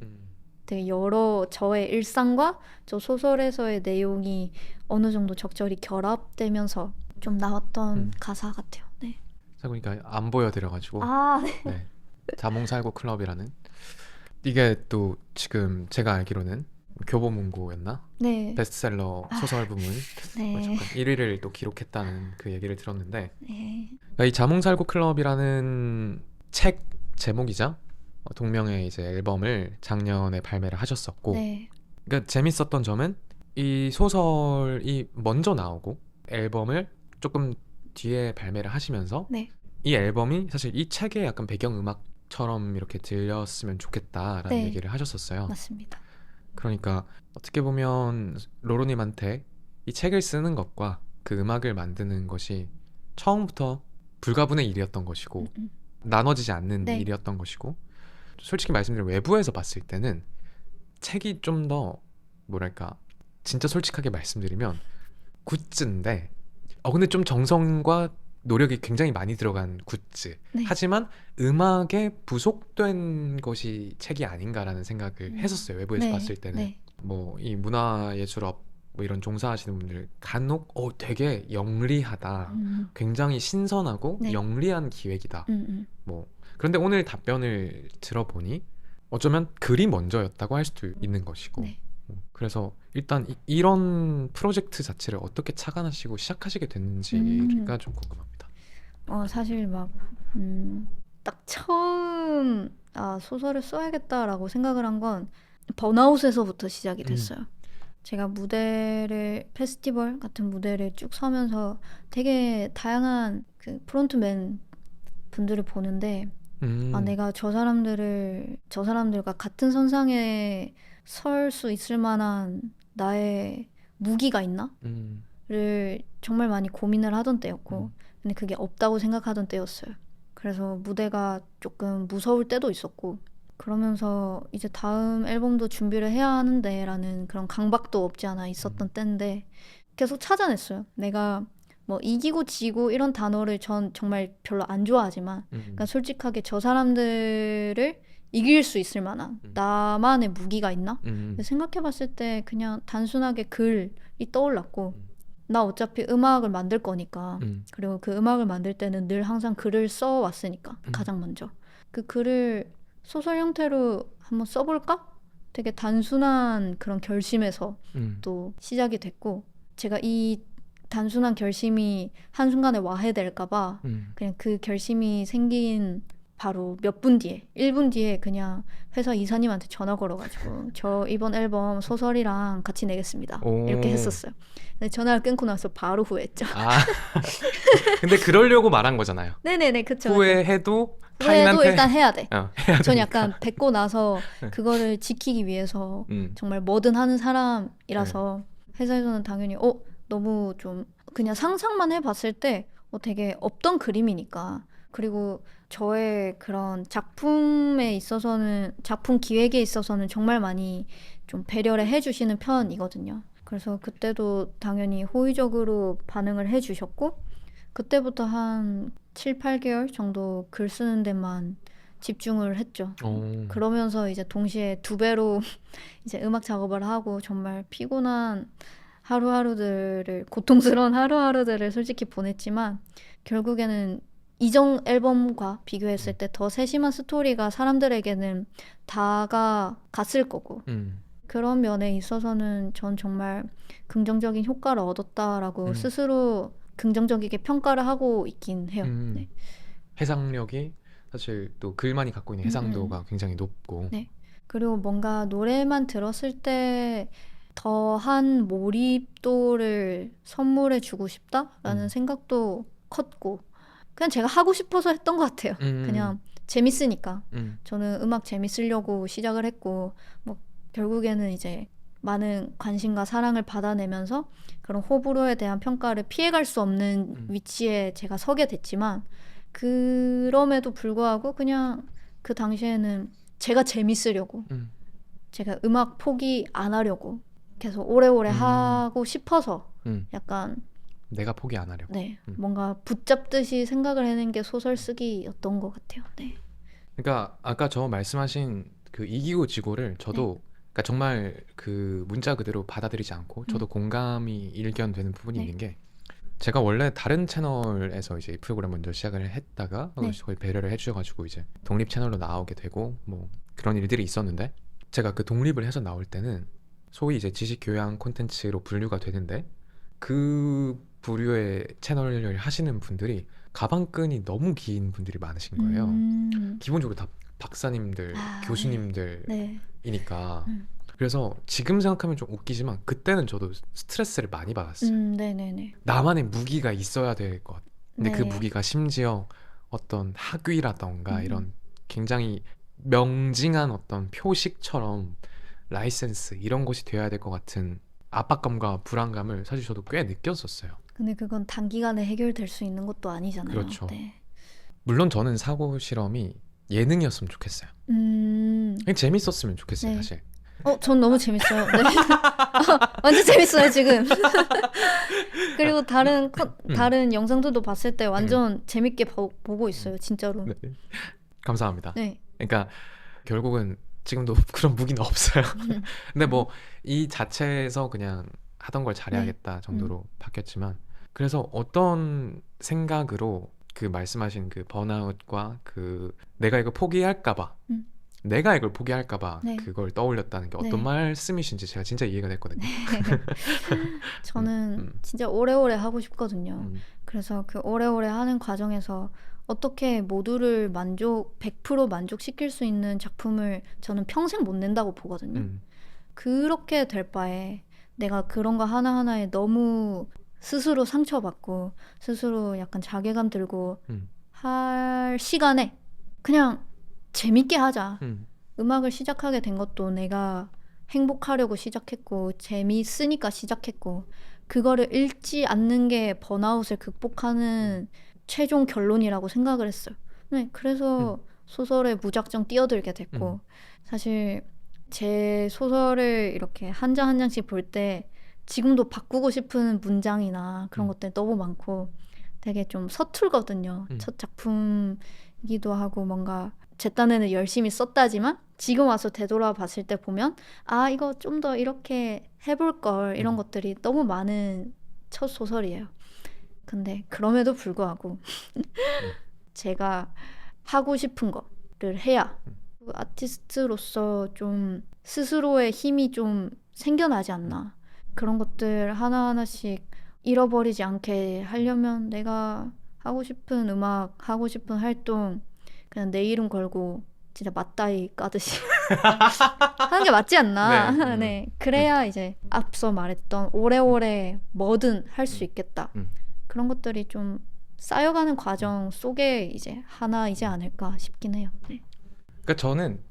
되게 여러 저의 일상과 저 소설에서의 내용이 어느 정도 적절히 결합되면서 좀 나왔던 가사 같아요. 네. 그러니까 안 보여드려가지고 네. 네. 자몽살구 클럽이라는 이게 또 지금 제가 알기로는 교보문고였나? 네. 베스트셀러 소설 부문 네. 1위를 또 기록했다는 그 얘기를 들었는데 네. 그러니까 이 자몽살구 클럽이라는 책 제목이자 동명의 이제 앨범을 작년에 발매를 하셨었고 네. 그러니까 재밌었던 점은 이 소설이 먼저 나오고 앨범을 조금 뒤에 발매를 하시면서 네. 이 앨범이 사실 이 책의 약간 배경음악처럼 이렇게 들렸으면 좋겠다라는 네. 얘기를 하셨었어요. 맞습니다. 그러니까 어떻게 보면 로로님한테 이 책을 쓰는 것과 그 음악을 만드는 것이 처음부터 불가분의 일이었던 것이고 나눠지지 않는 네. 일이었던 것이고 솔직히 말씀드리면 외부에서 봤을 때는 책이 좀 더 뭐랄까 진짜 솔직하게 말씀드리면 굿즈인데 근데 좀 정성과 노력이 굉장히 많이 들어간 굿즈. 네. 하지만 음악에 부속된 것이 책이 아닌가라는 생각을 했었어요. 외부에서 네. 봤을 때는. 네. 뭐 이 문화예술업 뭐 이런 종사하시는 분들 간혹 되게 영리하다. 굉장히 신선하고 네. 영리한 기획이다. 뭐 그런데 오늘 답변을 들어보니 어쩌면 글이 먼저였다고 할 수도 있는 것이고 네. 그래서 일단 이런 프로젝트 자체를 어떻게 착안하시고 시작하시게 됐는지가 좀 궁금합니다. 사실 막 딱 처음 소설을 써야겠다라고 생각을 한 건 번아웃에서부터 시작이 됐어요. 제가 무대를 페스티벌 같은 무대를 쭉 서면서 되게 다양한 그 프론트맨 분들을 보는데 내가 저 사람들과 같은 선상에 설 수 있을 만한 나의 무기가 있나? 를 정말 많이 고민을 하던 때였고 근데 그게 없다고 생각하던 때였어요. 그래서 무대가 조금 무서울 때도 있었고 그러면서 이제 다음 앨범도 준비를 해야 하는데 라는 그런 강박도 없지 않아 있었던 때인데 계속 찾아냈어요. 내가 뭐 이기고 지고 이런 단어를 전 정말 별로 안 좋아하지만 그러니까 솔직하게 저 사람들을 이길 수 있을 만한 나만의 무기가 있나? 생각해봤을 때 그냥 단순하게 글이 떠올랐고 나 어차피 음악을 만들 거니까 그리고 그 음악을 만들 때는 늘 항상 글을 써왔으니까 가장 먼저 그 글을 소설 형태로 한번 써볼까? 되게 단순한 그런 결심에서 또 시작이 됐고 제가 이 단순한 결심이 한순간에 와해될까봐 음. 그냥 그 결심이 생긴 바로 몇 분 뒤에 1분 뒤에 그냥 회사 이사님한테 전화 걸어가지고 저 이번 앨범 소설이랑 같이 내겠습니다 이렇게 오. 했었어요. 근데 전화를 끊고 나서 바로 후회했죠. 아, 근데 그러려고 말한 거잖아요. 네네네 그쵸. 후회해도 후회도 타인한테 일단 해야 돼. 해야 전 되니까. 약간 뱉고 나서 그거를 지키기 위해서 정말 뭐든 하는 사람이라서 회사에서는 당연히 너무 좀 그냥 상상만 해봤을 때 되게 없던 그림이니까. 그리고 저의 그런 작품에 있어서는 작품 기획에 있어서는 정말 많이 좀 배려를 해주시는 편이거든요. 그래서 그때도 당연히 호의적으로 반응을 해주셨고 그때부터 한 7, 8개월 정도 글 쓰는 데만 집중을 했죠. 오. 그러면서 이제 동시에 2배로 이제 음악 작업을 하고 정말 피곤한 하루하루들을 고통스러운 하루하루들을 솔직히 보냈지만 결국에는 이전 앨범과 비교했을 때 더 세심한 스토리가 사람들에게는 다가갔을 거고 그런 면에 있어서는 전 정말 긍정적인 효과를 얻었다라고 스스로 긍정적이게 평가를 하고 있긴 해요. 네. 해상력이 사실 또 글만이 갖고 있는 해상도가 굉장히 높고 네. 그리고 뭔가 노래만 들었을 때 더한 몰입도를 선물해 주고 싶다라는 생각도 컸고 그냥 제가 하고 싶어서 했던 것 같아요. 그냥 재밌으니까. 저는 음악 재밌으려고 시작을 했고 뭐 결국에는 이제 많은 관심과 사랑을 받아내면서 그런 호불호에 대한 평가를 피해갈 수 없는 위치에 제가 서게 됐지만 그럼에도 불구하고 그냥 그 당시에는 제가 재밌으려고 제가 음악 포기 안 하려고 계속 오래오래 하고 싶어서 약간 내가 포기 안 하려고. 네, 뭔가 붙잡듯이 생각을 해낸 게 소설 쓰기였던 것 같아요. 네. 그러니까 아까 저 말씀하신 그 이기고 지고를 저도 그러니까 정말 그 문자 그대로 받아들이지 않고 저도 공감이 일견되는 부분이 네. 있는 게 제가 원래 다른 채널에서 이제 이 프로그램 먼저 시작을 했다가 네. 거의 배려를 해주셔가지고 이제 독립 채널로 나오게 되고 뭐 그런 일들이 있었는데 제가 그 독립을 해서 나올 때는 소위 이제 지식 교양 콘텐츠로 분류가 되는데 그 부류의 채널을 하시는 분들이 가방끈이 너무 긴 분들이 많으신 거예요. 기본적으로 다 박사님들, 교수님들이니까. 네. 그래서 지금 생각하면 좀 웃기지만 그때는 저도 스트레스를 많이 받았어요. 네네네. 나만의 무기가 있어야 될 것. 근데 그 네. 무기가 심지어 어떤 학위라던가 이런 굉장히 명징한 어떤 표식처럼 라이센스 이런 것이 되어야 될 것 같은 압박감과 불안감을 사실 저도 꽤 느꼈었어요. 근데 그건 단기간에 해결될 수 있는 것도 아니잖아요. 그렇죠. 네. 물론 저는 사고 실험이 예능이었으면 좋겠어요. 그냥 재밌었으면 좋겠어요, 네. 사실. 전 너무 재밌어요. 네. 완전 재밌어요, 지금. 그리고 다른 영상들도 봤을 때 완전 재밌게 보고 있어요, 진짜로. 네. 감사합니다. 네. 그러니까 결국은 지금도 그런 무기는 없어요. 근데 뭐 이 자체에서 그냥 하던 걸 잘해야겠다 정도로 바뀌었지만 그래서 어떤 생각으로 그 말씀하신 그 번아웃과 그 내가 이걸 포기할까봐 내가 이걸 포기할까봐 네. 그걸 떠올렸다는 게 어떤 네. 말씀이신지 제가 진짜 이해가 됐거든요. 저는 진짜 오래오래 하고 싶거든요. 그래서 그 오래오래 하는 과정에서 어떻게 모두를 100% 만족시킬 수 있는 작품을 저는 평생 못 낸다고 보거든요. 그렇게 될 바에 내가 그런 거 하나하나에 너무 스스로 상처받고 스스로 약간 자괴감 들고 할 시간에 그냥 재밌게 하자. 음악을 시작하게 된 것도 내가 행복하려고 시작했고 재미있으니까 시작했고 그거를 잃지 않는 게 번아웃을 극복하는 최종 결론이라고 생각을 했어요. 네, 그래서 소설에 무작정 뛰어들게 됐고 사실 제 소설을 이렇게 한 장 한 장씩 볼 때 지금도 바꾸고 싶은 문장이나 그런 것들이 너무 많고 되게 좀 서툴거든요. 첫 작품이기도 하고 뭔가 제 딴에는 열심히 썼다지만 지금 와서 되돌아봤을 때 보면 이거 좀 더 이렇게 해볼 걸 이런 것들이 너무 많은 첫 소설이에요. 근데 그럼에도 불구하고 제가 하고 싶은 거를 해야 아티스트로서 좀 스스로의 힘이 좀 생겨나지 않나. 그런 것들 하나하나씩 잃어버리지 않게 하려면 내가 하고 싶은 음악, 하고 싶은 활동 그냥 내 이름 걸고 진짜 맞다이 까듯이 하는 게 맞지 않나? 네, 네. 그래야 이제 앞서 말했던 오래오래 뭐든 할 수 음. 있겠다. 음. 그런 것들이 좀 쌓여가는 과정 속에 이제 하나이지 않을까 싶긴 해요. 네. 그러니까 저는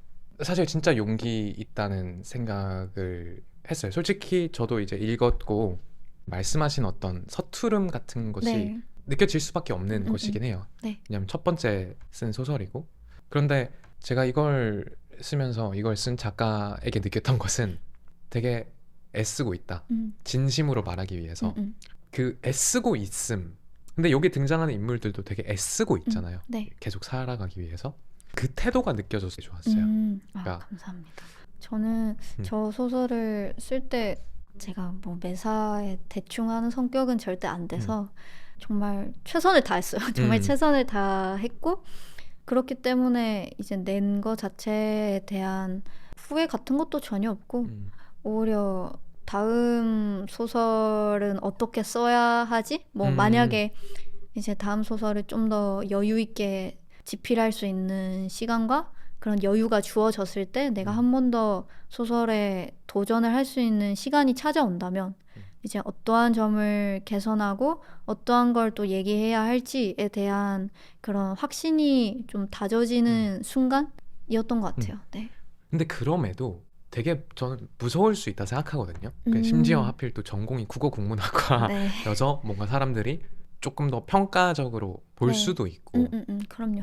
사실 진짜 용기 있다는 생각을 했어요. 솔직히 저도 이제 읽었고 말씀하신 어떤 서투름 같은 것이 네. 느껴질 수밖에 없는 것이긴 해요. 네. 왜냐면 첫 번째 쓴 소설이고. 그런데 제가 이걸 쓰면서 이걸 쓴 작가에게 느꼈던 것은 되게 애쓰고 있다. 음, 진심으로 말하기 위해서. 음. 그 애쓰고 있음. 근데 여기 등장하는 인물들도 되게 애쓰고 있잖아요. 네. 계속 살아가기 위해서. 그 태도가 느껴져서 좋았어요. 아, 그러니까 감사합니다. 저는 음. 저 소설을 쓸 때 제가 뭐 매사에 대충 하는 성격은 절대 안 돼서 정말 최선을 다했어요. 정말 음. 최선을 다했고 그렇기 때문에 이제 낸 거 자체에 대한 후회 같은 것도 전혀 없고 오히려 다음 소설은 어떻게 써야 하지? 뭐 음. 만약에 이제 다음 소설을 좀 더 여유 있게 집필할 수 있는 시간과 그런 여유가 주어졌을 때 내가 한 번 더 소설에 도전을 할 수 있는 시간이 찾아온다면 이제 어떠한 점을 개선하고 어떠한 걸 또 얘기해야 할지에 대한 그런 확신이 좀 다져지는 순간이었던 것 같아요. 네. 근데 그럼에도 되게 저는 무서울 수 있다 생각하거든요. 그러니까 심지어 하필 또 전공이 국어 국문학과여서 네. 뭔가 사람들이 조금 더 평가적으로 볼 네. 수도 있고 그럼요.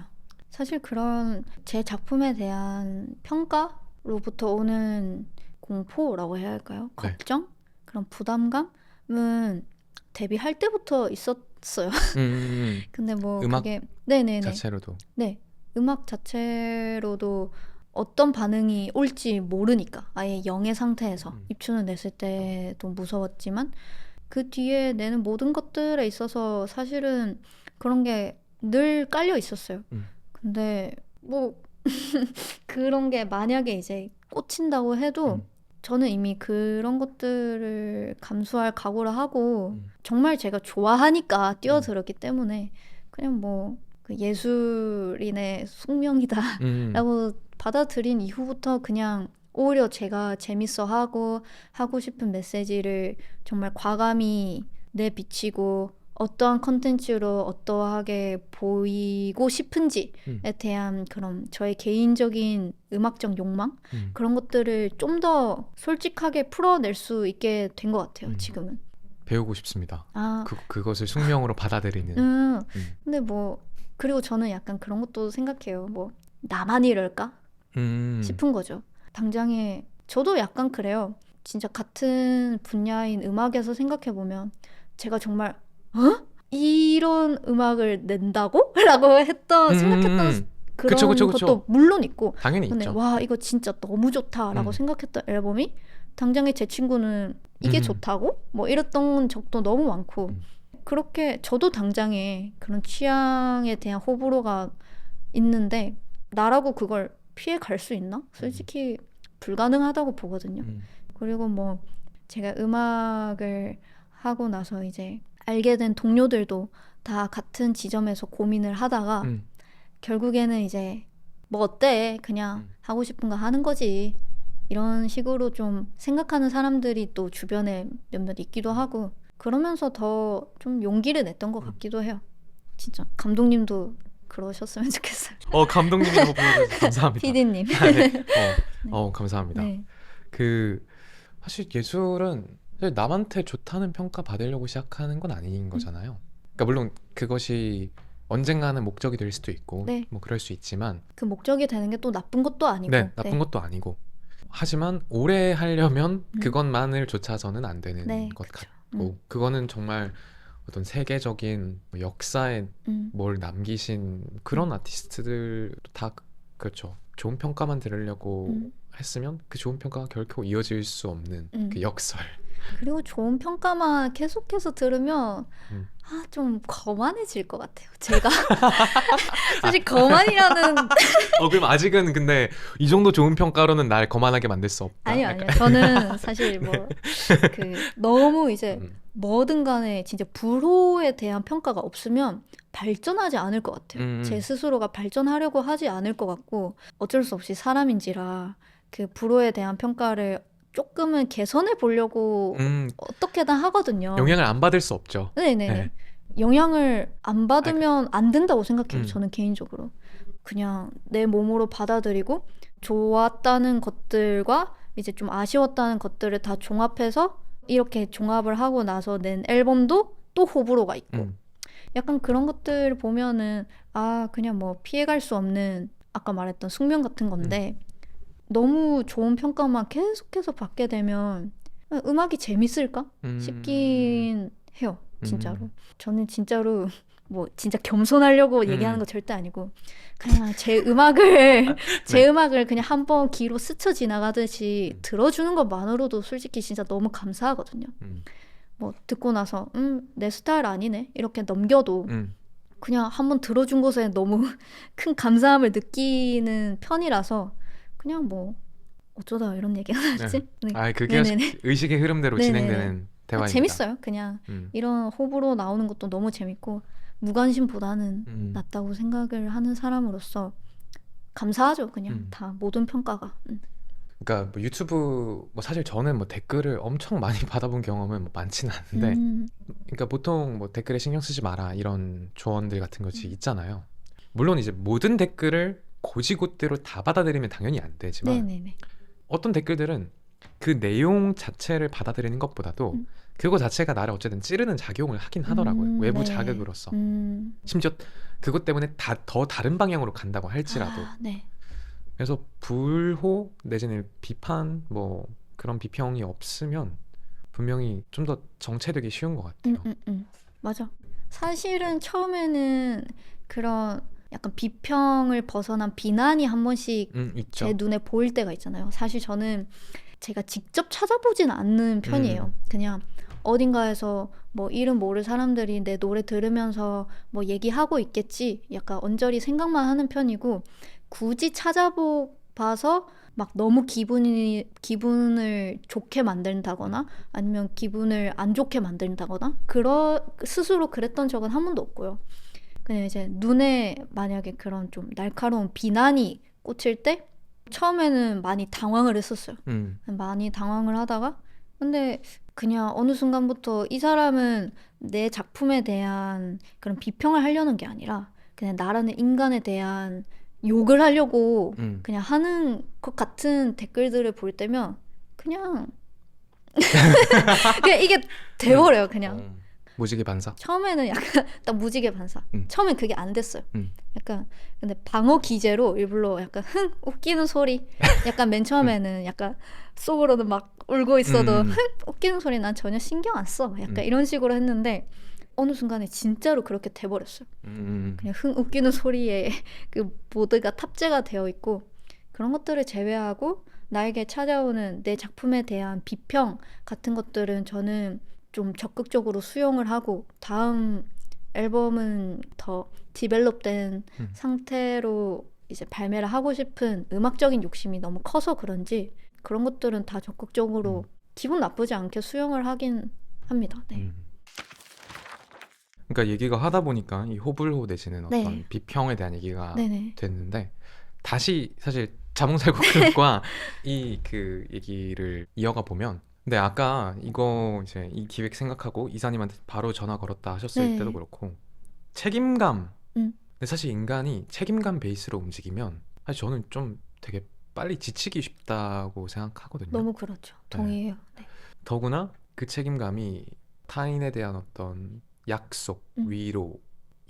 사실 그런 제 작품에 대한 평가로부터 오는 공포라고 해야 할까요? 네. 걱정? 그런 부담감은 데뷔할 때부터 있었어요. 근데 뭐 음악 그게 네네네. 자체로도 네. 음악 자체로도 어떤 반응이 올지 모르니까 아예 영의 상태에서 입춘을 냈을 때도 무서웠지만 그 뒤에 내는 모든 것들에 있어서 사실은 그런 게 늘 깔려 있었어요. 근데 뭐 그런 게 만약에 이제 꽂힌다고 해도 저는 이미 그런 것들을 감수할 각오를 하고 정말 제가 좋아하니까 뛰어들었기 때문에 그냥 뭐 그 예술인의 숙명이다라고 받아들인 이후부터 그냥 오히려 제가 재밌어 하고 싶은 메시지를 정말 과감히 내비치고 어떠한 컨텐츠로 어떠하게 보이고 싶은지에 대한 그런 저의 개인적인 음악적 욕망 그런 것들을 좀 더 솔직하게 풀어낼 수 있게 된 것 같아요. 지금은. 배우고 싶습니다. 아, 그것을 숙명으로 받아들이는. 근데 뭐 그리고 저는 약간 그런 것도 생각해요. 뭐 나만 이럴까 싶은 거죠. 당장에 저도 약간 그래요. 진짜 같은 분야인 음악에서 생각해 보면 제가 정말 이런 음악을 낸다고? 라고 생각했던 그런 그쵸. 것도 물론 있고 당연히 근데 있죠. 와 이거 진짜 너무 좋다라고 생각했던 앨범이 당장에 제 친구는 이게 좋다고? 뭐 이랬던 적도 너무 많고 그렇게 저도 당장에 그런 취향에 대한 호불호가 있는데 나라고 그걸 피해 갈 수 있나? 솔직히 불가능하다고 보거든요. 그리고 뭐 제가 음악을 하고 나서 이제 알게 된 동료들도 다 같은 지점에서 고민을 하다가 결국에는 이제 뭐 어때? 그냥 하고 싶은 거 하는 거지. 이런 식으로 좀 생각하는 사람들이 또 주변에 몇몇 있기도 하고 그러면서 더 좀 용기를 냈던 것 같기도 해요. 진짜 감독님도 그러셨으면 좋겠어요. 감독님이라고 불러주셔서 감사합니다. PD님. 네. 감사합니다. 네. 사실 예술은 사실 남한테 좋다는 평가 받으려고 시작하는 건 아닌 거잖아요. 그러니까 물론 그것이 언젠가는 목적이 될 수도 있고 네. 뭐 그럴 수 있지만 그 목적이 되는 게 또 나쁜 것도 아니고. 네, 나쁜 것도 아니고 하지만 오래 하려면 그것만을 쫓아서는 안 되는 네, 것 그쵸. 같고 그거는 정말 어떤 세계적인 역사에 뭘 남기신 그런 아티스트들 다 그렇죠. 좋은 평가만 들으려고 했으면 그 좋은 평가가 결코 이어질 수 없는 그 역설. 그리고 좋은 평가만 계속해서 들으면 음. 좀 거만해질 것 같아요. 제가 사실 거만이라는 그럼 아직은 근데 이 정도 좋은 평가로는 날 거만하게 만들 수 없다. 아니요, 약간. 아니요. 저는 사실 뭐 너무 이제 음. 뭐든 간에 진짜 불호에 대한 평가가 없으면 발전하지 않을 것 같아요. 제 음. 스스로가 발전하려고 하지 않을 것 같고 어쩔 수 없이 사람인지라 그 불호에 대한 평가를 조금은 개선해 보려고 음. 어떻게든 하거든요. 영향을 안 받을 수 없죠. 네네네. 네. 영향을 안 아, 받으면 안 된다고 생각해요. 음. 저는 개인적으로. 그냥 내 몸으로 받아들이고 좋았다는 것들과 이제 좀 아쉬웠다는 것들을 다 종합해서 이렇게 종합을 하고 나서 낸 앨범도 또 호불호가 있고 음. 약간 그런 것들 보면은 그냥 뭐 피해갈 수 없는 아까 말했던 숙명 같은 건데 너무 좋은 평가만 계속해서 받게 되면 음악이 재밌을까 음. 싶긴 해요. 진짜로. 음. 저는 진짜로 뭐 진짜 겸손하려고 얘기하는 음. 거 절대 아니고 그냥 제 음악을 제 네. 음악을 그냥 한번 귀로 스쳐 지나가듯이 음. 들어주는 것만으로도 솔직히 진짜 너무 감사하거든요. 음. 뭐 듣고 나서 내 스타일 아니네 이렇게 넘겨도 음. 그냥 한번 들어준 것에 너무 큰 감사함을 느끼는 편이라서 그냥 뭐 어쩌다 이런 얘기가 네. 나왔지? 네. 그게 네네네. 의식의 흐름대로 네네네. 진행되는 대화입니다. 재밌어요. 그냥 음. 이런 호불호 나오는 것도 너무 재밌고 무관심보다는 음. 낫다고 생각을 하는 사람으로서 감사하죠. 그냥 음. 다 모든 평가가. 그러니까 뭐 유튜브 뭐 사실 저는 뭐 댓글을 엄청 많이 받아본 경험은 뭐 많지는 않은데, 음, 그러니까 보통 뭐 댓글에 신경 쓰지 마라 이런 조언들 같은 것이 음. 있잖아요. 물론 이제 모든 댓글을 곧이곧대로 다 받아들이면 당연히 안 되지만, 네네네. 어떤 댓글들은 그 내용 자체를 받아들이는 것보다도 음, 그거 자체가 나를 어쨌든 찌르는 작용을 하긴 하더라고요. 외부 네. 자극으로서. 심지어 그것 때문에 더 다른 방향으로 간다고 할지라도. 네. 그래서 불호 내지는 비판 뭐 그런 비평이 없으면 분명히 좀 더 정체되기 쉬운 것 같아요. 맞아. 사실은 처음에는 그런 약간 비평을 벗어난 비난이 한 번씩 제 있죠. 눈에 보일 때가 있잖아요. 사실 저는 제가 직접 찾아보진 않는 편이에요. 음. 그냥 어딘가에서 뭐 이름 모를 사람들이 내 노래 들으면서 뭐 얘기하고 있겠지. 약간 언저리 생각만 하는 편이고 굳이 찾아봐서 막 너무 기분을 좋게 만든다거나 아니면 기분을 안 좋게 만든다거나 스스로 그랬던 적은 한 번도 없고요. 그냥 이제 눈에 만약에 그런 좀 날카로운 비난이 꽂힐 때 처음에는 많이 당황을 했었어요. 음. 많이 당황을 하다가 근데 그냥 어느 순간부터 이 사람은 내 작품에 대한 그런 비평을 하려는 게 아니라 그냥 나라는 인간에 대한 욕을 하려고 음. 그냥 하는 것 같은 댓글들을 볼 때면 그냥 그냥 이게 돼버려요. 그냥 무지개 반사. 처음에는 약간 딱 무지개 반사. 음. 처음엔 그게 안 됐어요. 음. 약간 근데 방어 기제로 일부러 약간 웃기는 소리. 약간 맨 처음에는 약간 속으로는 막 울고 있어도 음. 웃기는 소리 난 전혀 신경 안 써. 약간 음. 이런 식으로 했는데 어느 순간에 진짜로 그렇게 돼버렸어요. 음. 그냥 웃기는 소리에 그 모드가 탑재가 되어 있고 그런 것들을 제외하고 나에게 찾아오는 내 작품에 대한 비평 같은 것들은 저는 좀 적극적으로 수용을 하고 다음 앨범은 더 디벨롭된 음. 상태로 이제 발매를 하고 싶은 음악적인 욕심이 너무 커서 그런지 그런 것들은 다 적극적으로 기분 나쁘지 않게 수용을 하긴 합니다. 네. 음. 그러니까 얘기가 하다 보니까 이 호불호 내지는 어떤 네. 비평에 대한 얘기가 네네. 됐는데, 다시 사실 자몽살구 클럽과 이 그 얘기를 이어가 보면, 근데 아까 이거 이제 이 기획 생각하고 이사님한테 바로 전화 걸었다 하셨을 때도 네. 그렇고 책임감. 음, 근데 사실 인간이 책임감 베이스로 움직이면 사실 저는 좀 되게 빨리 지치기 쉽다고 생각하거든요. 너무 그렇죠. 동의해요. 네. 더구나 그 책임감이 타인에 대한 어떤 약속, 음. 위로,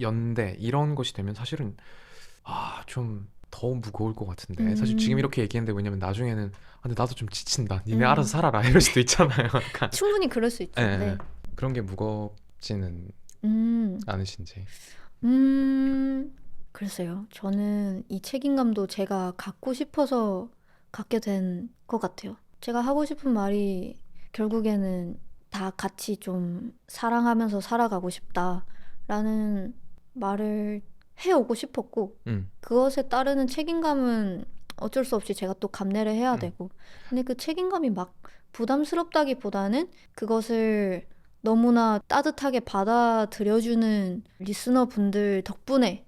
연대 이런 것이 되면 사실은 좀 더 무거울 것 같은데, 사실 지금 이렇게 얘기했는데 왜냐면 나중에는 근데 나도 좀 지친다, 니네 알아서 살아라 이럴 수도 있잖아요. 약간. 충분히 그럴 수 있죠. 예, 네. 예. 그런 게 무겁지는 음, 않으신지. 글쎄요. 저는 이 책임감도 제가 갖고 싶어서 갖게 된 것 같아요. 제가 하고 싶은 말이 결국에는 다 같이 좀 사랑하면서 살아가고 싶다라는 말을 해오고 싶었고 그것에 따르는 책임감은 어쩔 수 없이 제가 또 감내를 해야 되고 근데 그 책임감이 막 부담스럽다기보다는 그것을 너무나 따뜻하게 받아들여주는 리스너 분들 덕분에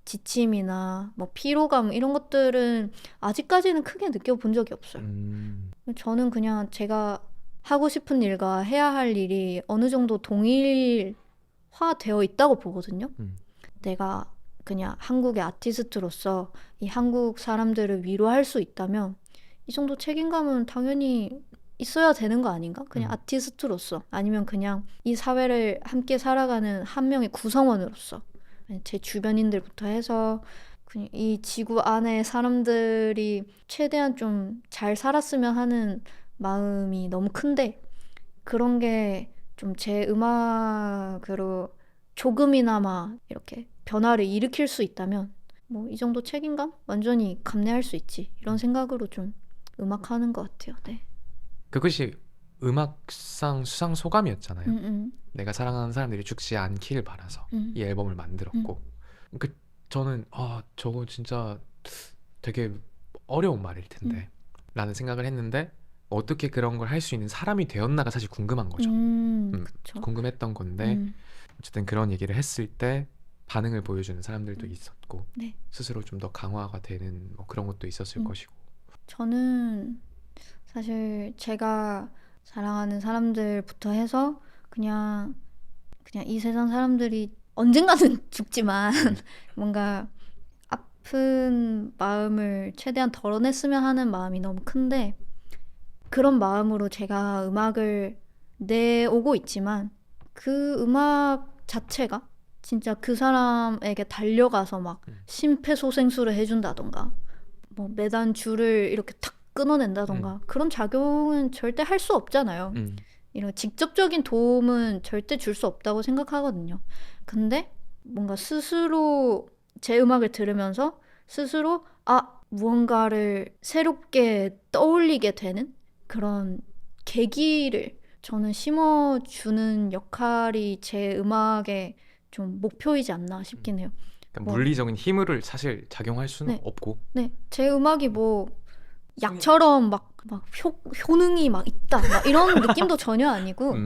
지침이나 뭐 피로감 이런 것들은 아직까지는 크게 느껴본 적이 없어요. 저는 그냥 제가 하고 싶은 일과 해야 할 일이 어느 정도 동일화되어 있다고 보거든요. 내가 그냥 한국의 아티스트로서 이 한국 사람들을 위로할 수 있다면 이 정도 책임감은 당연히 있어야 되는 거 아닌가? 그냥 아티스트로서 아니면 그냥 이 사회를 함께 살아가는 한 명의 구성원으로서 제 주변인들부터 해서 그냥 이 지구 안에 사람들이 최대한 좀 잘 살았으면 하는 마음이 너무 큰데 그런 게 좀 제 음악으로 조금이나마 이렇게 변화를 일으킬 수 있다면 뭐 이 정도 책임감 완전히 감내할 수 있지 이런 생각으로 좀 음악하는 것 같아요. 네. 그것이 음악상 수상 소감이었잖아요. 내가 사랑하는 사람들이 죽지 않기를 바라서 이 앨범을 만들었고 저는 저거 진짜 되게 어려운 말일 텐데 라는 생각을 했는데 어떻게 그런 걸 할 수 있는 사람이 되었나가 사실 궁금한 거죠. 그쵸. 궁금했던 건데 어쨌든 그런 얘기를 했을 때 반응을 보여주는 사람들도 있었고 네. 스스로 좀 더 강화가 되는 뭐 그런 것도 있었을 것이고 저는 사실 제가 사랑하는 사람들부터 해서 그냥 이 세상 사람들이 언젠가는 죽지만 뭔가 아픈 마음을 최대한 덜어냈으면 하는 마음이 너무 큰데 그런 마음으로 제가 음악을 내오고 있지만 그 음악 자체가 진짜 그 사람에게 달려가서 막 심폐소생술을 해준다던가 뭐 매단 줄을 이렇게 탁 끊어낸다던가 그런 작용은 절대 할 수 없잖아요. 이런 직접적인 도움은 절대 줄 수 없다고 생각하거든요. 근데 뭔가 스스로 제 음악을 들으면서 스스로 무언가를 새롭게 떠올리게 되는 그런 계기를 저는 심어주는 역할이 제 음악의 좀 목표이지 않나 싶긴 해요. 그러니까 물리적인 힘을 사실 작용할 수는 네. 없고 네, 제 음악이 뭐 약처럼 막 효능이 막 있다 막 이런 느낌도 전혀 아니고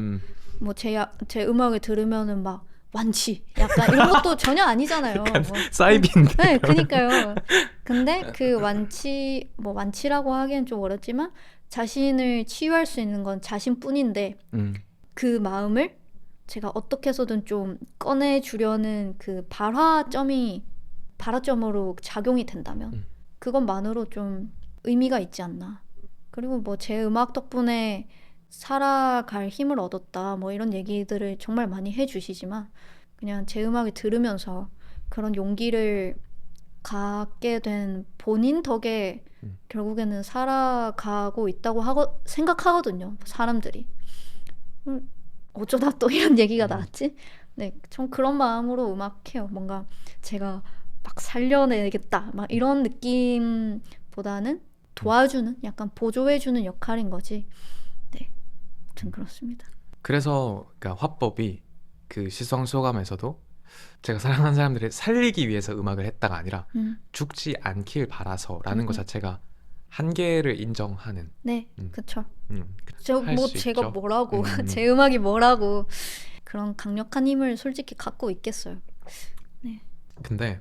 뭐 제 음악을 들으면은 막 완치 약간 이런 것도 전혀 아니잖아요. 약간 뭐. 사이비인데. 네, 그니까요. 근데 그 완치라고 하기엔 좀 어렵지만 자신을 치유할 수 있는 건 자신뿐인데 그 마음을 제가 어떻게 해서든 좀 꺼내주려는 그 발화점으로 작용이 된다면 그것만으로 좀 의미가 있지 않나. 그리고 뭐 제 음악 덕분에 살아갈 힘을 얻었다 뭐 이런 얘기들을 정말 많이 해주시지만 그냥 제 음악을 들으면서 그런 용기를 갖게 된 본인 덕에 결국에는 살아가고 있다고 생각하거든요. 사람들이. 어쩌다 또 이런 얘기가 나왔지? 네, 전 그런 마음으로 음악해요. 뭔가 제가 막 살려내겠다 막 이런 느낌보다는 도와주는 약간 보조해주는 역할인 거지. 네, 전 그렇습니다. 그래서 그러니까 화법이 그 시성소감에서도 제가 사랑하는 사람들을 살리기 위해서 음악을 했다가 아니라 죽지 않길 바라서라는 것 자체가 한계를 인정하는. 네, 그쵸. 할 뭐 수 제가 있죠. 뭐라고 제 음악이 뭐라고 그런 강력한 힘을 솔직히 갖고 있겠어요. 네. 근데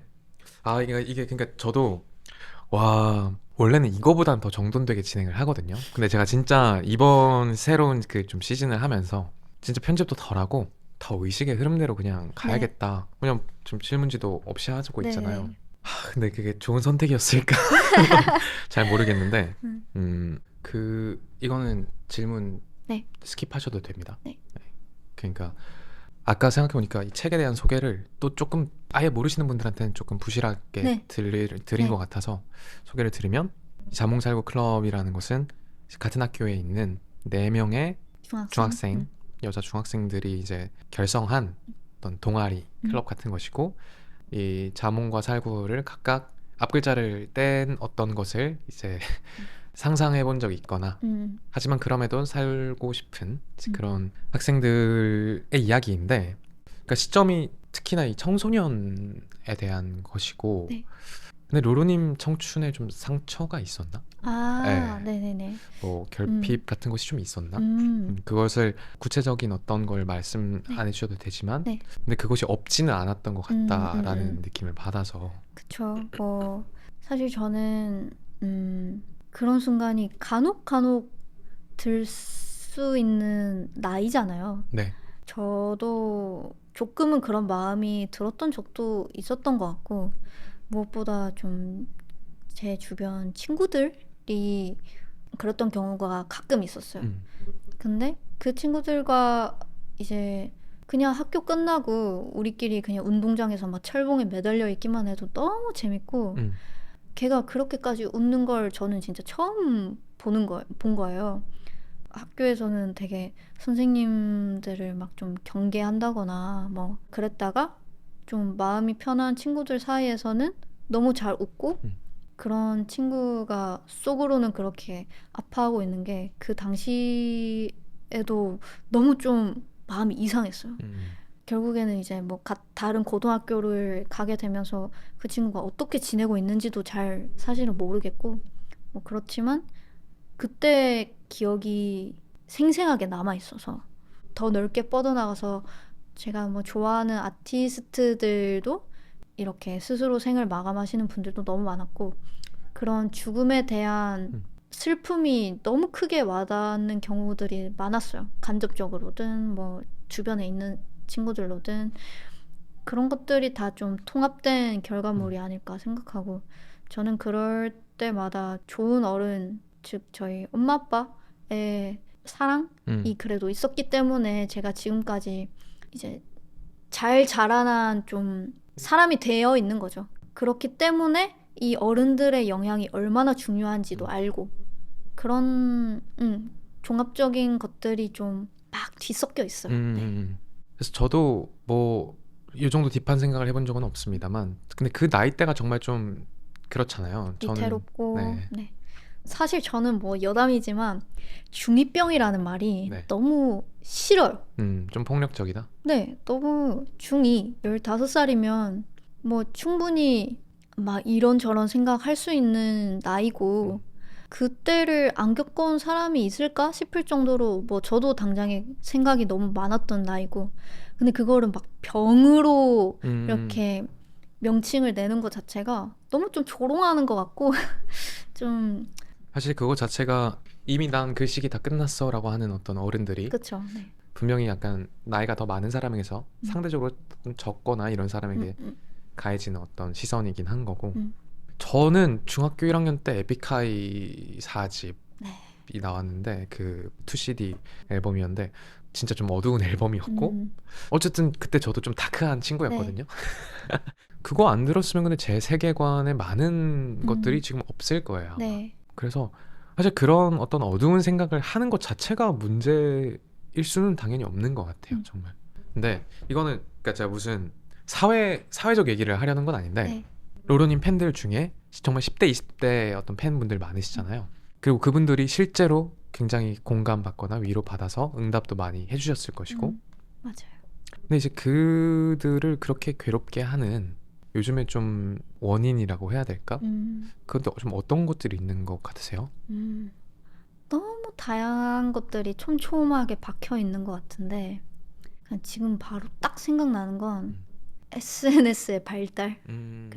이게 그러니까 저도 원래는 이거보단 더 정돈되게 진행을 하거든요. 근데 제가 진짜 이번 새로운 그 좀 시즌을 하면서 진짜 편집도 덜하고 더 의식의 흐름대로 그냥 가야겠다. 그냥 좀 질문지도 없이 하고 네. 있잖아요. 근데 그게 좋은 선택이었을까? 잘 모르겠는데 이거는 질문 네. 스킵하셔도 됩니다. 네. 그러니까 아까 생각해보니까 이 책에 대한 소개를 또 조금 아예 모르시는 분들한테는 조금 부실하게 네. 드린 네. 것 같아서 소개를 드리면 자몽살구 클럽이라는 것은 같은 학교에 있는 4명의 중학생 여자 중학생들이 이제 결성한 어떤 동아리 클럽 같은 것이고 이 자몽과 살구를 각각 앞글자를 뗀 어떤 것을 이제 상상해 본 적이 있거나 하지만 그럼에도 살고 싶은 그런 학생들의 이야기인데 그러니까 시점이 특히나 이 청소년에 대한 것이고 네. 근데 로로님 청춘에 좀 상처가 있었나? 아, 네. 네네네. 뭐 결핍 같은 것이 좀 있었나? 음, 그것을 구체적인 어떤 걸 말씀 네. 안 해주셔도 되지만 네. 근데 그것이 없지는 않았던 것 같다라는 음. 느낌을 받아서 그쵸. 사실 저는, 그런 순간이 간혹 들 수 있는 나이잖아요. 네. 저도 조금은 그런 마음이 들었던 적도 있었던 것 같고, 무엇보다 좀 제 주변 친구들이 그랬던 경우가 가끔 있었어요. 음, 근데 그 친구들과 이제 그냥 학교 끝나고 우리끼리 그냥 운동장에서 막 철봉에 매달려 있기만 해도 너무 재밌고 음, 걔가 그렇게까지 웃는 걸 저는 진짜 처음 본 거예요. 학교에서는 되게 선생님들을 막 좀 경계한다거나 뭐 그랬다가 좀 마음이 편한 친구들 사이에서는 너무 잘 웃고 음, 그런 친구가 속으로는 그렇게 아파하고 있는 게 그 당시에도 너무 좀 마음이 이상했어요. 음, 결국에는 이제 뭐 다른 고등학교를 가게 되면서 그 친구가 어떻게 지내고 있는지도 잘 사실은 모르겠고 뭐 그렇지만 그때 기억이 생생하게 남아 있어서 더 넓게 뻗어나가서 제가 뭐 좋아하는 아티스트들도 이렇게 스스로 생을 마감하시는 분들도 너무 많았고 그런 죽음에 대한 음. 슬픔이 너무 크게 와닿는 경우들이 많았어요. 간접적으로든 뭐 주변에 있는 친구들로든 그런 것들이 다 좀 통합된 결과물이 아닐까 생각하고 저는 그럴 때마다 좋은 어른, 즉 저희 엄마 아빠의 사랑이 음. 그래도 있었기 때문에 제가 지금까지 이제 잘 자라난 좀 사람이 되어 있는 거죠. 그렇기 때문에 이 어른들의 영향이 얼마나 중요한지도 알고 그런 종합적인 것들이 좀 막 뒤섞여 있어요. 네. 그래서 저도 뭐 이 정도 딥한 생각을 해본 적은 없습니다만 근데 그 나이대가 정말 좀 그렇잖아요. 저는 위태롭고 네, 네. 사실 저는 뭐 여담이지만 중2병이라는 말이 네, 너무 싫어요. 좀 폭력적이다. 네, 너무 중2, 15살이면 뭐 충분히 막 이런저런 생각할 수 있는 나이고 그때를 안 겪어온 사람이 있을까 싶을 정도로 뭐 저도 당장에 생각이 너무 많았던 나이고 근데 그거를 막 병으로 음, 이렇게 명칭을 내는 것 자체가 너무 좀 조롱하는 것 같고 좀 사실 그거 자체가 이미 난 그 시기 다 끝났어라고 하는 어떤 어른들이 그쵸. 네. 분명히 약간 나이가 더 많은 사람에게서 음, 상대적으로 좀 적거나 이런 음, 사람에게 음, 가해지는 어떤 시선이긴 한 거고 음. 저는 중학교 1학년 때 에픽하이 4집이 네. 나왔는데 그 2CD 앨범이었는데 진짜 좀 어두운 앨범이었고 음, 어쨌든 그때 저도 좀 다크한 네. 친구였거든요. 그거 안 들었으면 근데 제 세계관에 많은 것들이 음, 지금 없을 거예요, 아마. 네. 그래서 사실 그런 어떤 어두운 생각을 하는 것 자체가 문제일 수는 당연히 없는 것 같아요, 음, 정말. 근데 이거는 그러니까 제가 무슨 사회적 얘기를 하려는 건 아닌데 네. 로로님 팬들 중에 정말 10대, 20대 어떤 팬분들 음, 많으시잖아요. 그리고 그분들이 실제로 굉장히 공감받거나 위로받아서 응답도 많이 해주셨을 것이고 맞아요. 근데 이제 그들을 그렇게 괴롭게 하는 요즘에 좀 원인이라고 해야 될까? 음, 그런데 좀 어떤 것들이 있는 것 같으세요? 음. 너무 다양한 것들이 촘촘하게 박혀 있는 것 같은데 그냥 지금 바로 딱 생각나는 건 음, SNS의 발달, 그 음,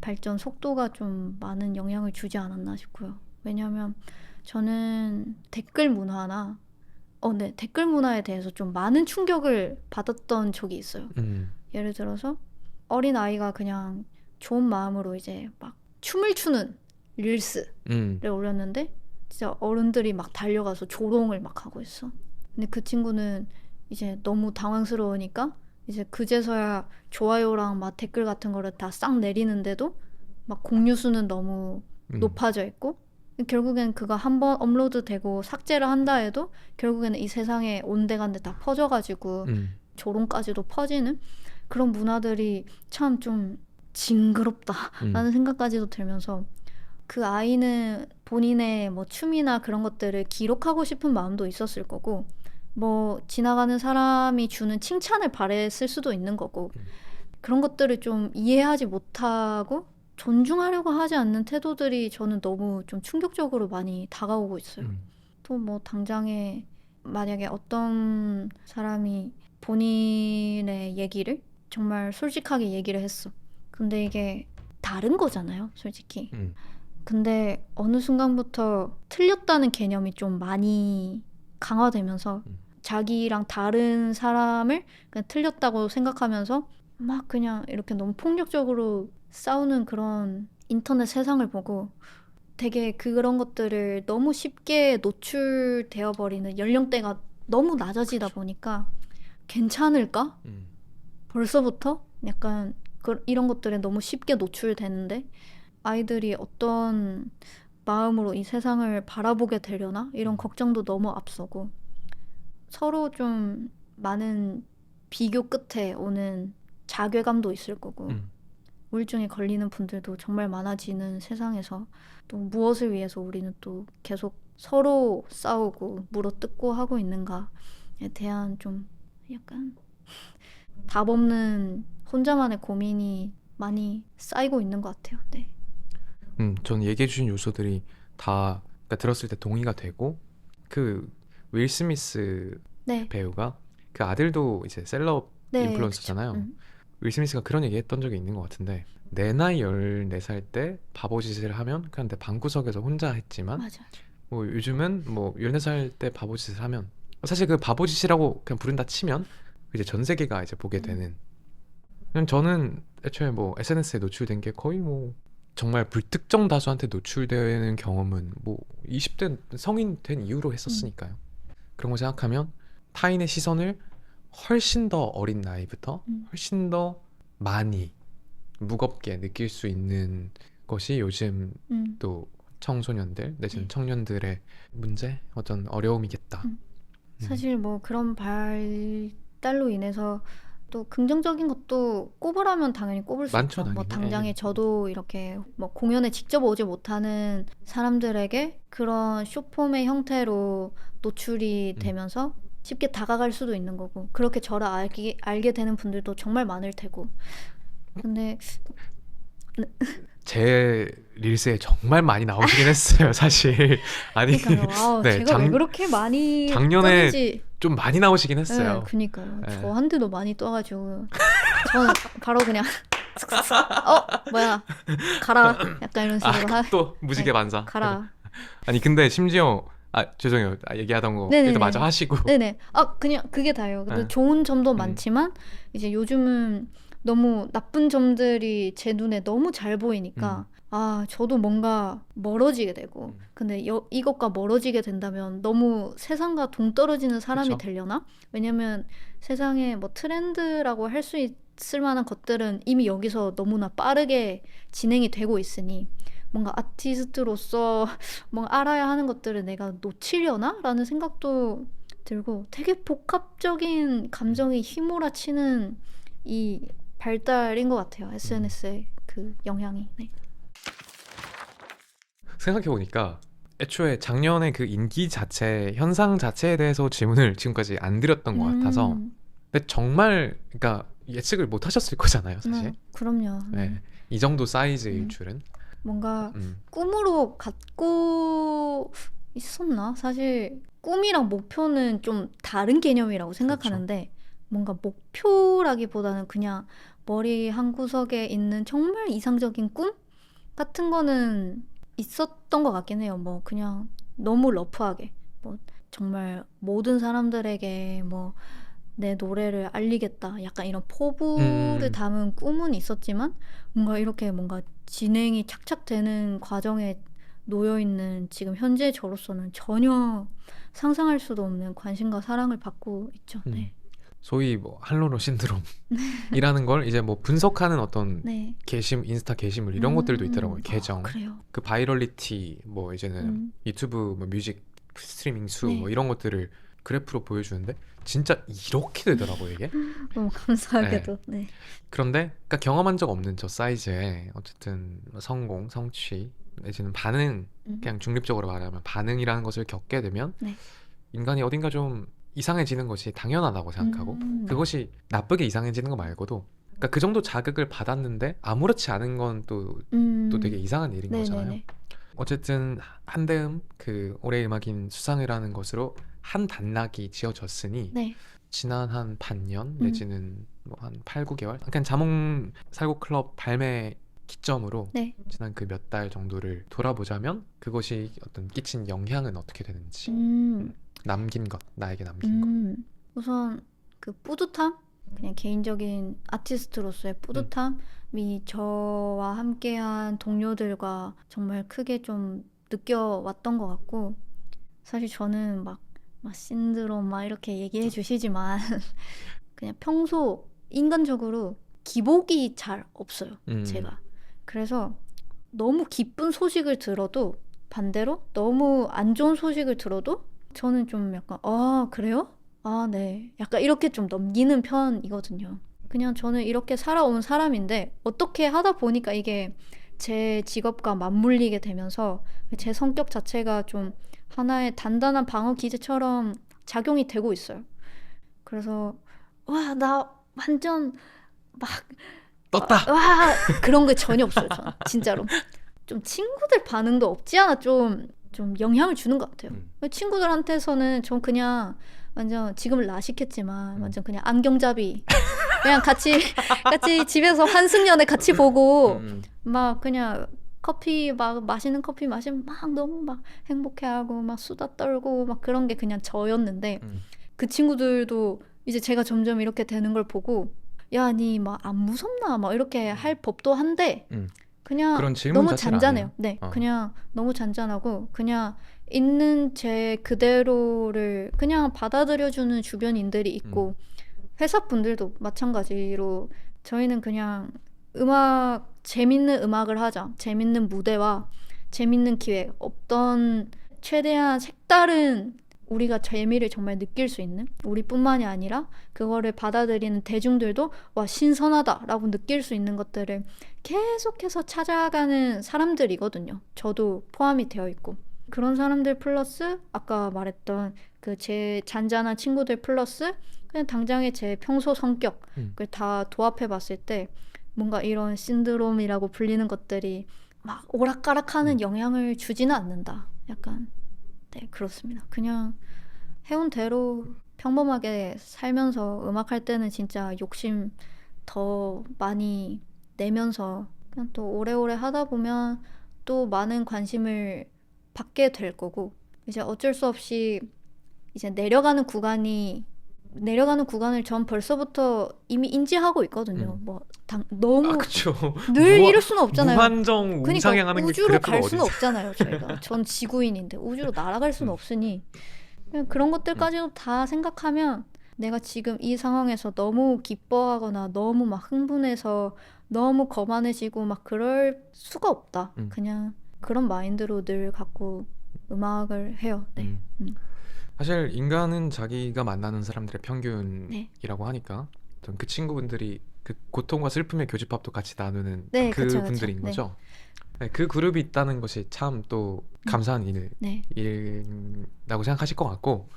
발전 속도가 좀 많은 영향을 주지 않았나 싶고요. 왜냐하면 저는 댓글 문화나, 네, 댓글 문화에 대해서 좀 많은 충격을 받았던 적이 있어요. 음, 예를 들어서 어린 아이가 그냥 좋은 마음으로 이제 막 춤을 추는 릴스를 음, 올렸는데 진짜 어른들이 막 달려가서 조롱을 막 하고 있어. 근데 그 친구는 이제 너무 당황스러우니까 이제 그제서야 좋아요랑 막 댓글 같은 거를 다 싹 내리는데도 막 공유 수는 너무 음, 높아져 있고 결국엔 그거 한번 업로드 되고 삭제를 한다 해도 결국에는 이 세상에 온데간데 다 퍼져가지고 음, 조롱까지도 퍼지는 그런 문화들이 참 좀 음, 징그럽다라는 생각까지도 들면서 그 아이는 본인의 뭐 춤이나 그런 것들을 기록하고 싶은 마음도 있었을 거고, 뭐 지나가는 사람이 주는 칭찬을 바랬을 수도 있는 거고, 그런 것들을 좀 이해하지 못하고 존중하려고 하지 않는 태도들이 저는 너무 좀 충격적으로 많이 다가오고 있어요. 또 뭐 당장에 만약에 어떤 사람이 본인의 얘기를 정말 솔직하게 얘기를 했어. 근데 이게 다른 거잖아요, 솔직히. 음. 근데 어느 순간부터 틀렸다는 개념이 좀 많이 강화되면서 자기랑 다른 사람을 그냥 틀렸다고 생각하면서 막 그냥 이렇게 너무 폭력적으로 싸우는 그런 인터넷 세상을 보고 되게 그런 것들을 너무 쉽게 노출되어 버리는 연령대가 너무 낮아지다 보니까 괜찮을까? 벌써부터 약간 이런 것들에 너무 쉽게 노출되는데 아이들이 어떤 마음으로 이 세상을 바라보게 되려나? 이런 걱정도 너무 앞서고 서로 좀 많은 비교 끝에 오는 자괴감도 있을 거고 우울증에 걸리는 분들도 정말 많아지는 세상에서 또 무엇을 위해서 우리는 또 계속 서로 싸우고 물어뜯고 하고 있는가에 대한 좀 약간 답 없는 혼자만의 고민이 많이 쌓이고 있는 것 같아요. 네. 전 얘기해주신 요소들이 다 그러니까 들었을 때 동의가 되고 그 윌 스미스 네. 배우가 그 아들도 이제 셀럽 네, 인플루언서잖아요. 그쵸. 윌 스미스가 그런 얘기 했던 적이 있는 것 같은데 내 나이 14살 때 바보짓을 하면 그냥 내 방구석에서 혼자 했지만 맞아. 뭐 요즘은 뭐 14살 때 바보짓을 하면 사실 그 바보짓이라고 그냥 부른다 치면 이제 전 세계가 이제 보게 되는 그냥 저는 애초에 뭐 SNS에 노출된 게 거의 뭐 정말 불특정 다수한테 노출되는 경험은 뭐 20대 성인 된 이후로 했었으니까요. 그런 거 생각하면 타인의 시선을 훨씬 더 어린 나이부터 훨씬 더 많이 무겁게 느낄 수 있는 것이 요즘 또 청소년들 내지는 네. 청년들의 문제 어떤 어려움이겠다. 사실 뭐 그런 발달로 인해서 또 긍정적인 것도 꼽으라면 당연히 꼽을 수 많죠, 있죠. 뭐 당연히. 당장에 예. 저도 이렇게 뭐 공연에 직접 오지 못하는 사람들에게 그런 쇼폼의 형태로 노출이 되면서 쉽게 다가갈 수도 있는 거고 그렇게 저를 알게 되는 분들도 정말 많을 테고 근데 제 릴스에 정말 많이 나오시긴 했어요, 사실. 아니, 그러니까요. 네, 제가 왜 그렇게 많이 작년에 뜨는지 좀 많이 나오시긴 했어요. 네, 그니까요. 네. 저한테도 많이 떠가지고 저는 바로 그냥 뭐야 가라 약간 이런 식으로 또 무지개 네, 반사. 가라. 아니 근데 심지어 죄송해요. 얘기하던 거 네네네. 일단 마저 하시고. 네네. 그냥 그게 다예요. 근데 네. 좋은 점도 많지만 이제 요즘은 너무 나쁜 점들이 제 눈에 너무 잘 보이니까 저도 뭔가 멀어지게 되고 근데 이것과 멀어지게 된다면 너무 세상과 동떨어지는 사람이 그쵸. 되려나? 왜냐면 세상에 뭐 트렌드라고 할 수 있을 만한 것들은 이미 여기서 너무나 빠르게 진행이 되고 있으니 뭔가 아티스트로서 뭔가 알아야 하는 것들을 내가 놓치려나? 라는 생각도 들고 되게 복합적인 감정이 휘몰아치는 이 발달인 것 같아요. SNS의 그 영향이. 네. 생각해보니까 애초에 작년에 그 인기 자체, 현상 자체에 대해서 질문을 지금까지 안 드렸던 것 같아서 근데 정말 그러니까 예측을 못 하셨을 거잖아요, 사실. 그럼요. 네. 이 정도 사이즈일 줄은. 뭔가 꿈으로 갖고 있었나? 사실 꿈이랑 목표는 좀 다른 개념이라고 생각하는데 뭔가 목표라기보다는 그냥 머리 한 구석에 있는 정말 이상적인 꿈 같은 거는 있었던 것 같긴 해요. 뭐 그냥 너무 러프하게 뭐 정말 모든 사람들에게 뭐 내 노래를 알리겠다. 약간 이런 포부를 담은 꿈은 있었지만 뭔가 이렇게 뭔가 진행이 착착 되는 과정에 놓여 있는 지금 현재 저로서는 전혀 상상할 수도 없는 관심과 사랑을 받고 있죠. 네. 소위 뭐 할로로 신드롬이라는 걸 이제 뭐 분석하는 어떤 네. 게시물, 인스타 게시물 이런 것들도 있더라고요. 계정. 그래요. 그 바이럴리티 뭐 이제는 유튜브 뭐 뮤직 스트리밍 수 네. 뭐 이런 것들을 그래프로 보여주는데 진짜 이렇게 되더라고요, 이게. 너무 감사하게도. 네. 그런데 그러니까 경험한 적 없는 저 사이즈에 어쨌든 성공, 성취 내지는 반응, 음. 그냥 중립적으로 말하면 반응이라는 것을 겪게 되면 네. 인간이 어딘가 좀 이상해지는 것이 당연하다고 생각하고 그것이 나쁘게 이상해지는 거 말고도 그러니까 그 정도 자극을 받았는데 아무렇지 않은 건 또 되게 이상한 일인 거잖아요. 네네네. 어쨌든 한대음 그 올해의 음악인 수상이라는 것으로 한 단락이 지어졌으니 네. 지난 한 반년 내지는 뭐 한 8, 9개월 그냥 자몽 살구 클럽 발매 기점으로 네. 지난 그 몇 달 정도를 돌아보자면 그것이 어떤 끼친 영향은 어떻게 되는지 음. 남긴 것, 나에게 남긴 것. 우선 그 뿌듯함? 그냥 개인적인 아티스트로서의 뿌듯함이 저와 함께한 동료들과 정말 크게 좀 느껴왔던 것 같고, 사실 저는 막 신드롬 막 이렇게 얘기해 주시지만 그냥 평소 인간적으로 기복이 잘 없어요, 제가. 그래서 너무 기쁜 소식을 들어도 반대로 너무 안 좋은 소식을 들어도 저는 좀 약간 그래요? 네. 약간 이렇게 좀 넘기는 편이거든요. 그냥 저는 이렇게 살아온 사람인데 어떻게 하다 보니까 이게 제 직업과 맞물리게 되면서 제 성격 자체가 좀 하나의 단단한 방어 기제처럼 작용이 되고 있어요. 그래서 와, 나 완전 막 떴다! 와, 그런 게 전혀 없어요, 저는. 진짜로. 좀 친구들 반응도 없지 않아 좀 영향을 주는 것 같아요. 친구들한테서는 전 그냥 완전 지금은 라식했지만 완전 그냥 안경잡이 그냥 같이 집에서 환승연애 같이 보고 막 그냥 커피 막 맛있는 커피 마시면 막 너무 막 행복해하고 막 수다 떨고 막 그런 게 그냥 저였는데 그 친구들도 이제 제가 점점 이렇게 되는 걸 보고 야, 니 막 안 무섭나 막 이렇게 할 법도 한데 그냥 그런 질문 너무 자체를 안 잔잔해요. 해요. 네, 그냥 너무 잔잔하고 그냥 있는 제 그대로를 그냥 받아들여주는 주변인들이 있고 회사 분들도 마찬가지로 저희는 그냥 재밌는 음악을 하자, 재밌는 무대와 재밌는 기획, 없던 최대한 색다른 우리가 재미를 정말 느낄 수 있는 우리뿐만이 아니라 그거를 받아들이는 대중들도 와 신선하다라고 느낄 수 있는 것들을 계속해서 찾아가는 사람들이거든요. 저도 포함이 되어 있고 그런 사람들 플러스 아까 말했던 그 제 잔잔한 친구들 플러스 그냥 당장의 제 평소 성격을 다 도합해 봤을 때 뭔가 이런 신드롬이라고 불리는 것들이 막 오락가락하는 영향을 주지는 않는다. 약간 네, 그렇습니다. 그냥 해온 대로 평범하게 살면서 음악할 때는 진짜 욕심 더 많이 내면서 그냥 또 오래오래 하다 보면 또 많은 관심을 받게 될 거고 이제 어쩔 수 없이 이제 내려가는 구간을 전 벌써부터 이미 인지하고 있거든요. 너무 그쵸. 늘 이럴 수는 없잖아요. 무한정 그러니까 우상향하는 게 우주로 그래프가 갈 수는 어디지? 없잖아요, 저희가. 전 지구인인데 우주로 날아갈 수는 없으니 그냥 그런 것들까지도 다 생각하면 내가 지금 이 상황에서 너무 기뻐하거나 너무 막 흥분해서 너무 거만해지고 막 그럴 수가 없다. 그냥 그런 마인드로 늘 갖고 음악을 해요. 네. 사실 인간은 자기가 만나는 사람들의 평균이라고 네. 하니까 어떤 그 친구분들이 그 고통과 슬픔의 교집합도 같이 나누는 네, 그쵸, 그분들인 그쵸. 거죠. 네, 그 그룹이 있다는 것이 참 또 감사한 네. 일이라고 생각하실 것 같고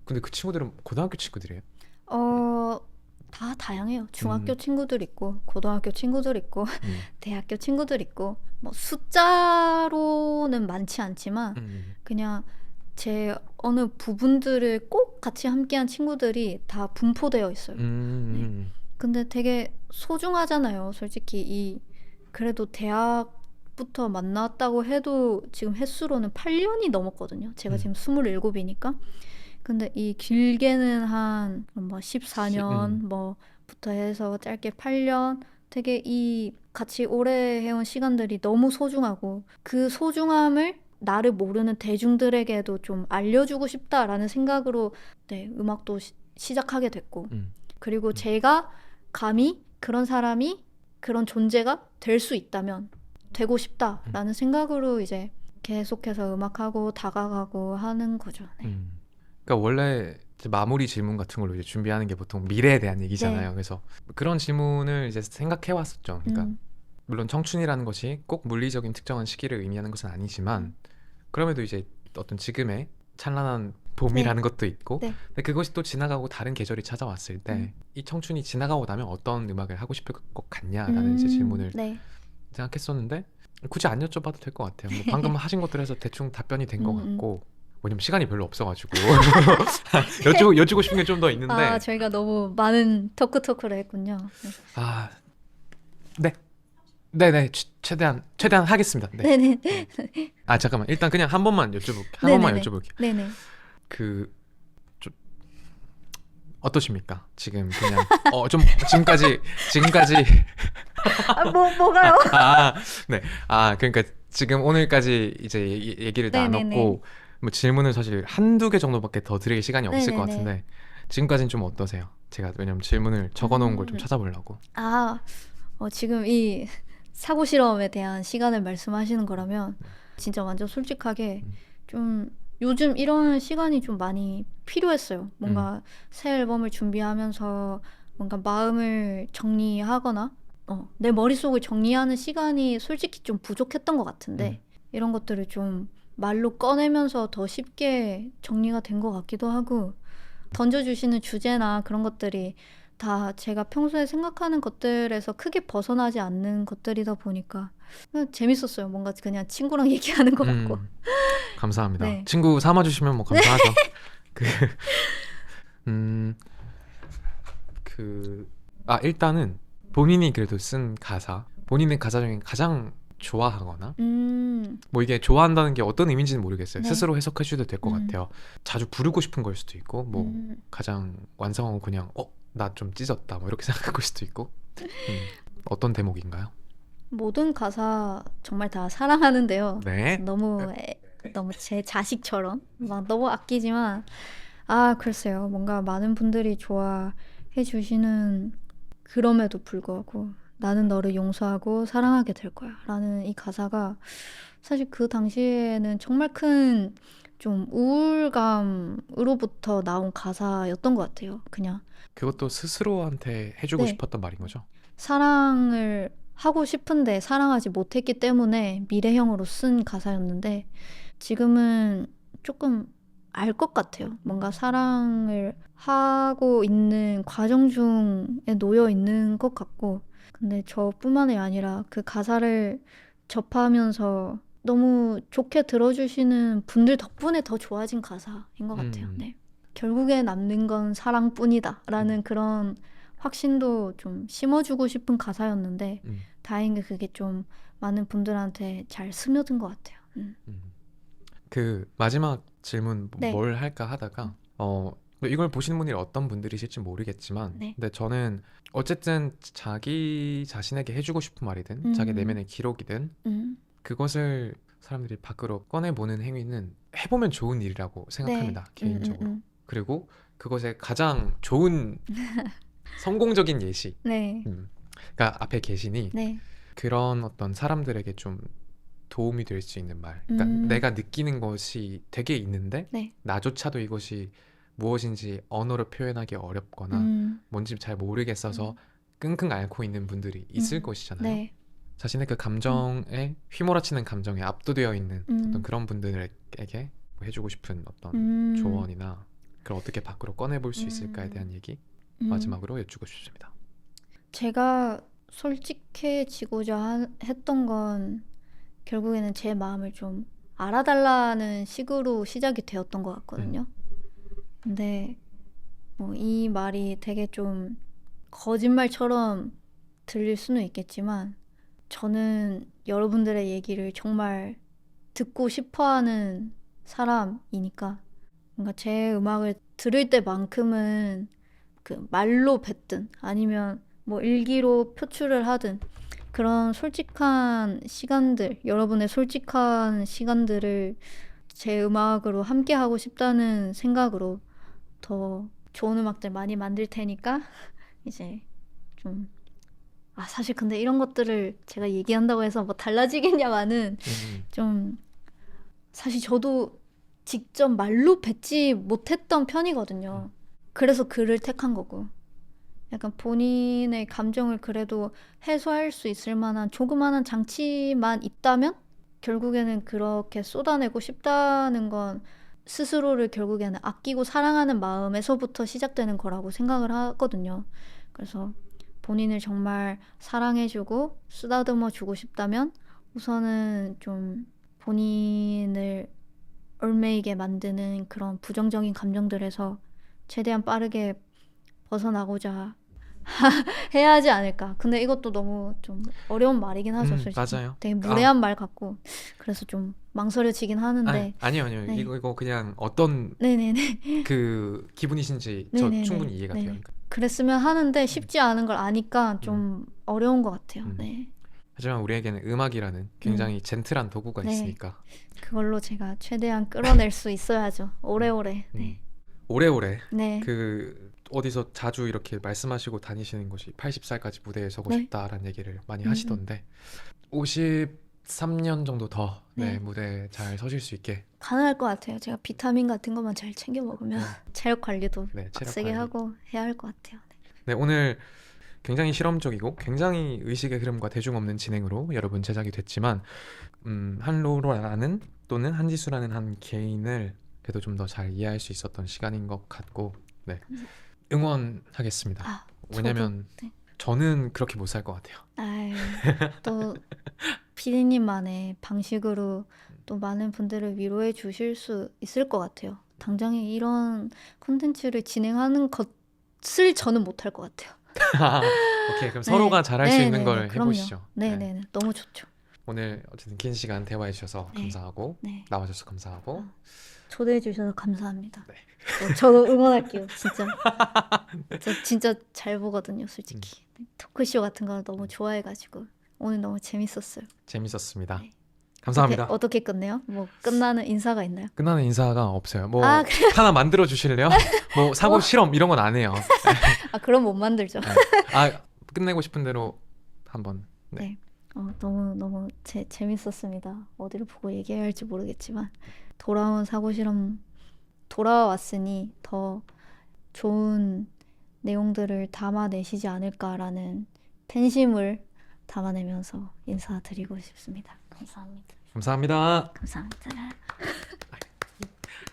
근데 그 친구들은 고등학교 친구들이에요? 다 다양해요. 중학교 친구들 있고, 고등학교 친구들 있고, 대학교 친구들 있고, 뭐 숫자로는 많지 않지만, 그냥 제 어느 부분들을 꼭 같이 함께한 친구들이 다 분포되어 있어요. 네. 근데 되게 소중하잖아요. 솔직히 그래도 대학부터 만났다고 해도 지금 횟수로는 8년이 넘었거든요. 제가 지금 27이니까. 근데 이 길게는 한 뭐 14년 뭐부터 해서 짧게 8년 되게 이 같이 오래 해온 시간들이 너무 소중하고 그 소중함을 나를 모르는 대중들에게도 좀 알려주고 싶다라는 생각으로 네, 음악도 시작하게 됐고 그리고 제가 감히 그런 사람이 그런 존재가 될 수 있다면 되고 싶다라는 생각으로 이제 계속해서 음악하고 다가가고 하는 거죠. 네. 그러니까 원래 이제 마무리 질문 같은 걸로 이제 준비하는 게 보통 미래에 대한 얘기잖아요. 네. 그래서 그런 질문을 이제 생각해 왔었죠. 그러니까 물론 청춘이라는 것이 꼭 물리적인 특정한 시기를 의미하는 것은 아니지만 그럼에도 이제 어떤 지금의 찬란한 봄이라는 것도 있고 네. 근데 그것이 또 지나가고 다른 계절이 찾아왔을 때 이 청춘이 지나가고 나면 어떤 음악을 하고 싶을 것 같냐라는 이제 질문을 네. 생각했었는데 굳이 안 여쭤봐도 될 것 같아요. 뭐 방금 하신 것들에서 대충 답변이 된 것 같고 왜냐면 시간이 별로 없어가지고 여쭈고 싶은 게 좀 더 있는데 아, 저희가 너무 많은 토크를 했군요. 네. 아, 네. 네네 최대한 하겠습니다. 네. 네네. 아 잠깐만 일단 그냥 한 번만 네네네. 여쭤볼게요. 네네. 그 좀 어떠십니까? 지금 그냥 좀 지금까지 아, 뭐가요? 네. 그러니까 지금 오늘까지 이제 얘기를 네네네. 나눴고 뭐 질문을 사실 한두 개 정도밖에 더 드릴 시간이 없을 것 네네네. 같은데 지금까지는 좀 어떠세요? 제가 왜냐면 질문을 적어 놓은 걸 좀 음. 찾아보려고. 아, 지금 이 사고 실험에 대한 시간을 말씀하시는 거라면 진짜 완전 솔직하게 좀 요즘 이런 시간이 좀 많이 필요했어요. 뭔가 새 앨범을 준비하면서 뭔가 마음을 정리하거나 내 머릿속을 정리하는 시간이 솔직히 좀 부족했던 것 같은데 이런 것들을 좀 말로 꺼내면서 더 쉽게 정리가 된 것 같기도 하고 던져주시는 주제나 그런 것들이 다 제가 평소에 생각하는 것들에서 크게 벗어나지 않는 것들이다 보니까 재밌었어요. 뭔가 그냥 친구랑 얘기하는 것 같고. 감사합니다. 네. 친구 삼아주시면 뭐 감사하죠. 그, 일단은 본인이 그래도 쓴 가사, 본인의 가사 중에 가장 좋아하거나 뭐 이게 좋아한다는 게 어떤 의미인지는 모르겠어요. 네. 스스로 해석해 주셔도 될 것 같아요. 자주 부르고 싶은 걸 수도 있고 뭐 가장 완성하고 그냥 나 좀 찢었다 뭐 이렇게 생각할 걸 수도 있고 어떤 대목인가요? 모든 가사 정말 다 사랑하는데요. 네. 너무 제 자식처럼 막 너무 아끼지만 글쎄요. 뭔가 많은 분들이 좋아해 주시는 그럼에도 불구하고 나는 너를 용서하고 사랑하게 될 거야 라는 이 가사가 사실 그 당시에는 정말 큰 좀 우울감으로부터 나온 가사였던 것 같아요. 그냥 그것도 스스로한테 해주고 네. 싶었던 말인 거죠? 사랑을 하고 싶은데 사랑하지 못했기 때문에 미래형으로 쓴 가사였는데 지금은 조금 알 것 같아요. 뭔가 사랑을 하고 있는 과정 중에 놓여 있는 것 같고 근데 저뿐만이 아니라 그 가사를 접하면서 너무 좋게 들어주시는 분들 덕분에 더 좋아진 가사인 것 같아요. 네. 결국에 남는 건 사랑뿐이다 라는 그런 확신도 좀 심어주고 싶은 가사였는데 다행히 그게 좀 많은 분들한테 잘 스며든 것 같아요. 그 마지막 질문 네. 뭘 할까 하다가 이걸 보시는 분이 어떤 분들이실지 모르겠지만 네. 근데 저는 어쨌든 자기 자신에게 해주고 싶은 말이든 자기 내면의 기록이든 그것을 사람들이 밖으로 꺼내보는 행위는 해보면 좋은 일이라고 생각합니다. 개인적으로. 그리고 그것의 가장 좋은 성공적인 예시 네. 가 앞에 계시니 네. 그런 어떤 사람들에게 좀 도움이 될 수 있는 말 그러니까 내가 느끼는 것이 되게 있는데 네. 나조차도 이것이 무엇인지 언어로 표현하기 어렵거나 뭔지 잘 모르겠어서 끙끙 앓고 있는 분들이 있을 것이잖아요. 네. 자신의 그 감정에 휘몰아치는 감정에 압도되어 있는 어떤 그런 분들에게 뭐 해주고 싶은 어떤 조언이나 그걸 어떻게 밖으로 꺼내볼 수 있을까에 대한 얘기 마지막으로 여쭈고 싶습니다. 제가 솔직해지고자 했던 건 결국에는 제 마음을 좀 알아달라는 식으로 시작이 되었던 것 같거든요. 근데 뭐 이 말이 되게 좀 거짓말처럼 들릴 수는 있겠지만 저는 여러분들의 얘기를 정말 듣고 싶어하는 사람이니까 뭔가 제 음악을 들을 때만큼은 그 말로 뱉든 아니면 뭐 일기로 표출을 하든 그런 솔직한 시간들, 여러분의 솔직한 시간들을 제 음악으로 함께 하고 싶다는 생각으로 더 좋은 음악들 많이 만들 테니까 이제 좀 사실 근데 이런 것들을 제가 얘기한다고 해서 뭐 달라지겠냐마는 좀 사실 저도 직접 말로 뱉지 못했던 편이거든요. 그래서 글을 택한 거고 약간 본인의 감정을 그래도 해소할 수 있을 만한 조그마한 장치만 있다면 결국에는 그렇게 쏟아내고 싶다는 건 스스로를 결국에는 아끼고 사랑하는 마음에서부터 시작되는 거라고 생각을 하거든요. 그래서 본인을 정말 사랑해주고 쓰다듬어주고 싶다면 우선은 좀 본인을 얽매이게 만드는 그런 부정적인 감정들에서 최대한 빠르게 벗어나고자 해야 하지 않을까. 근데 이것도 너무 좀 어려운 말이긴 하죠, 솔직히. 맞아요. 되게 무례한 말 같고 그래서 좀 망설여지긴 하는데. 아니요, 아니요. 네. 이거 그냥 어떤 네네네. 그 기분이신지 저 네네네. 충분히 이해가 돼요. 네네. 그랬으면 하는데 쉽지 않은 걸 아니까 좀 어려운 것 같아요. 음. 네. 하지만 우리에게는 음악이라는 굉장히 젠틀한 도구가 네. 있으니까 그걸로 제가 최대한 끌어낼 수 있어야죠. 오래오래. 네. 오래오래 네. 그 어디서 자주 이렇게 말씀하시고 다니시는 것이 80살까지 무대에 서고 네. 싶다라는 얘기를 많이 하시던데 53년 정도 더 네. 무대에 잘 서실 수 있게 가능할 것 같아요. 제가 비타민 같은 것만 잘 챙겨 먹으면 체력 관리도 네, 체력 빡세게 관리. 하고 해야 할 것 같아요. 네. 네, 오늘 굉장히 실험적이고 굉장히 의식의 흐름과 대중 없는 진행으로 여러분 제작이 됐지만 한로라는 또는 한지수라는 한 개인을 그래도 좀 더 잘 이해할 수 있었던 시간인 것 같고 네, 응원하겠습니다. 아, 왜냐면 네. 저는 그렇게 못 살 것 같아요. 아유, 또 피디님만의 방식으로 또 많은 분들을 위로해 주실 수 있을 것 같아요. 당장에 이런 콘텐츠를 진행하는 것을 저는 못할 것 같아요. 오케이, 그럼 네. 서로가 잘할 수 있는 네네네, 걸 그럼요. 해보시죠. 네네네, 너무 좋죠. 오늘 어쨌든 긴 시간 대화해 주셔서 네. 감사하고 네. 나와주셔서 감사하고 초대해 주셔서 감사합니다. 네. 저도 응원할게요, 진짜. 저 진짜 잘 보거든요, 솔직히. 토크쇼 같은 거 너무 좋아해가지고 오늘 너무 재밌었어요. 재밌었습니다. 네. 감사합니다. 어떻게 끝내요? 뭐 끝나는 인사가 있나요? 끝나는 인사가 없어요. 뭐 아, 그래요? 하나 만들어 주실래요? 뭐 사고 실험 이런 건 안 해요. 아, 그럼 못 만들죠. 네. 아, 끝내고 싶은 대로 한번. 네. 너무 재밌었습니다. 어디를 보고 얘기해야 할지 모르겠지만 돌아온 사고 실험 돌아왔으니 더 좋은 내용들을 담아내시지 않을까라는 팬심을 담아내면서 인사드리고 싶습니다. 감사합니다. 감사합니다. 감사합니다.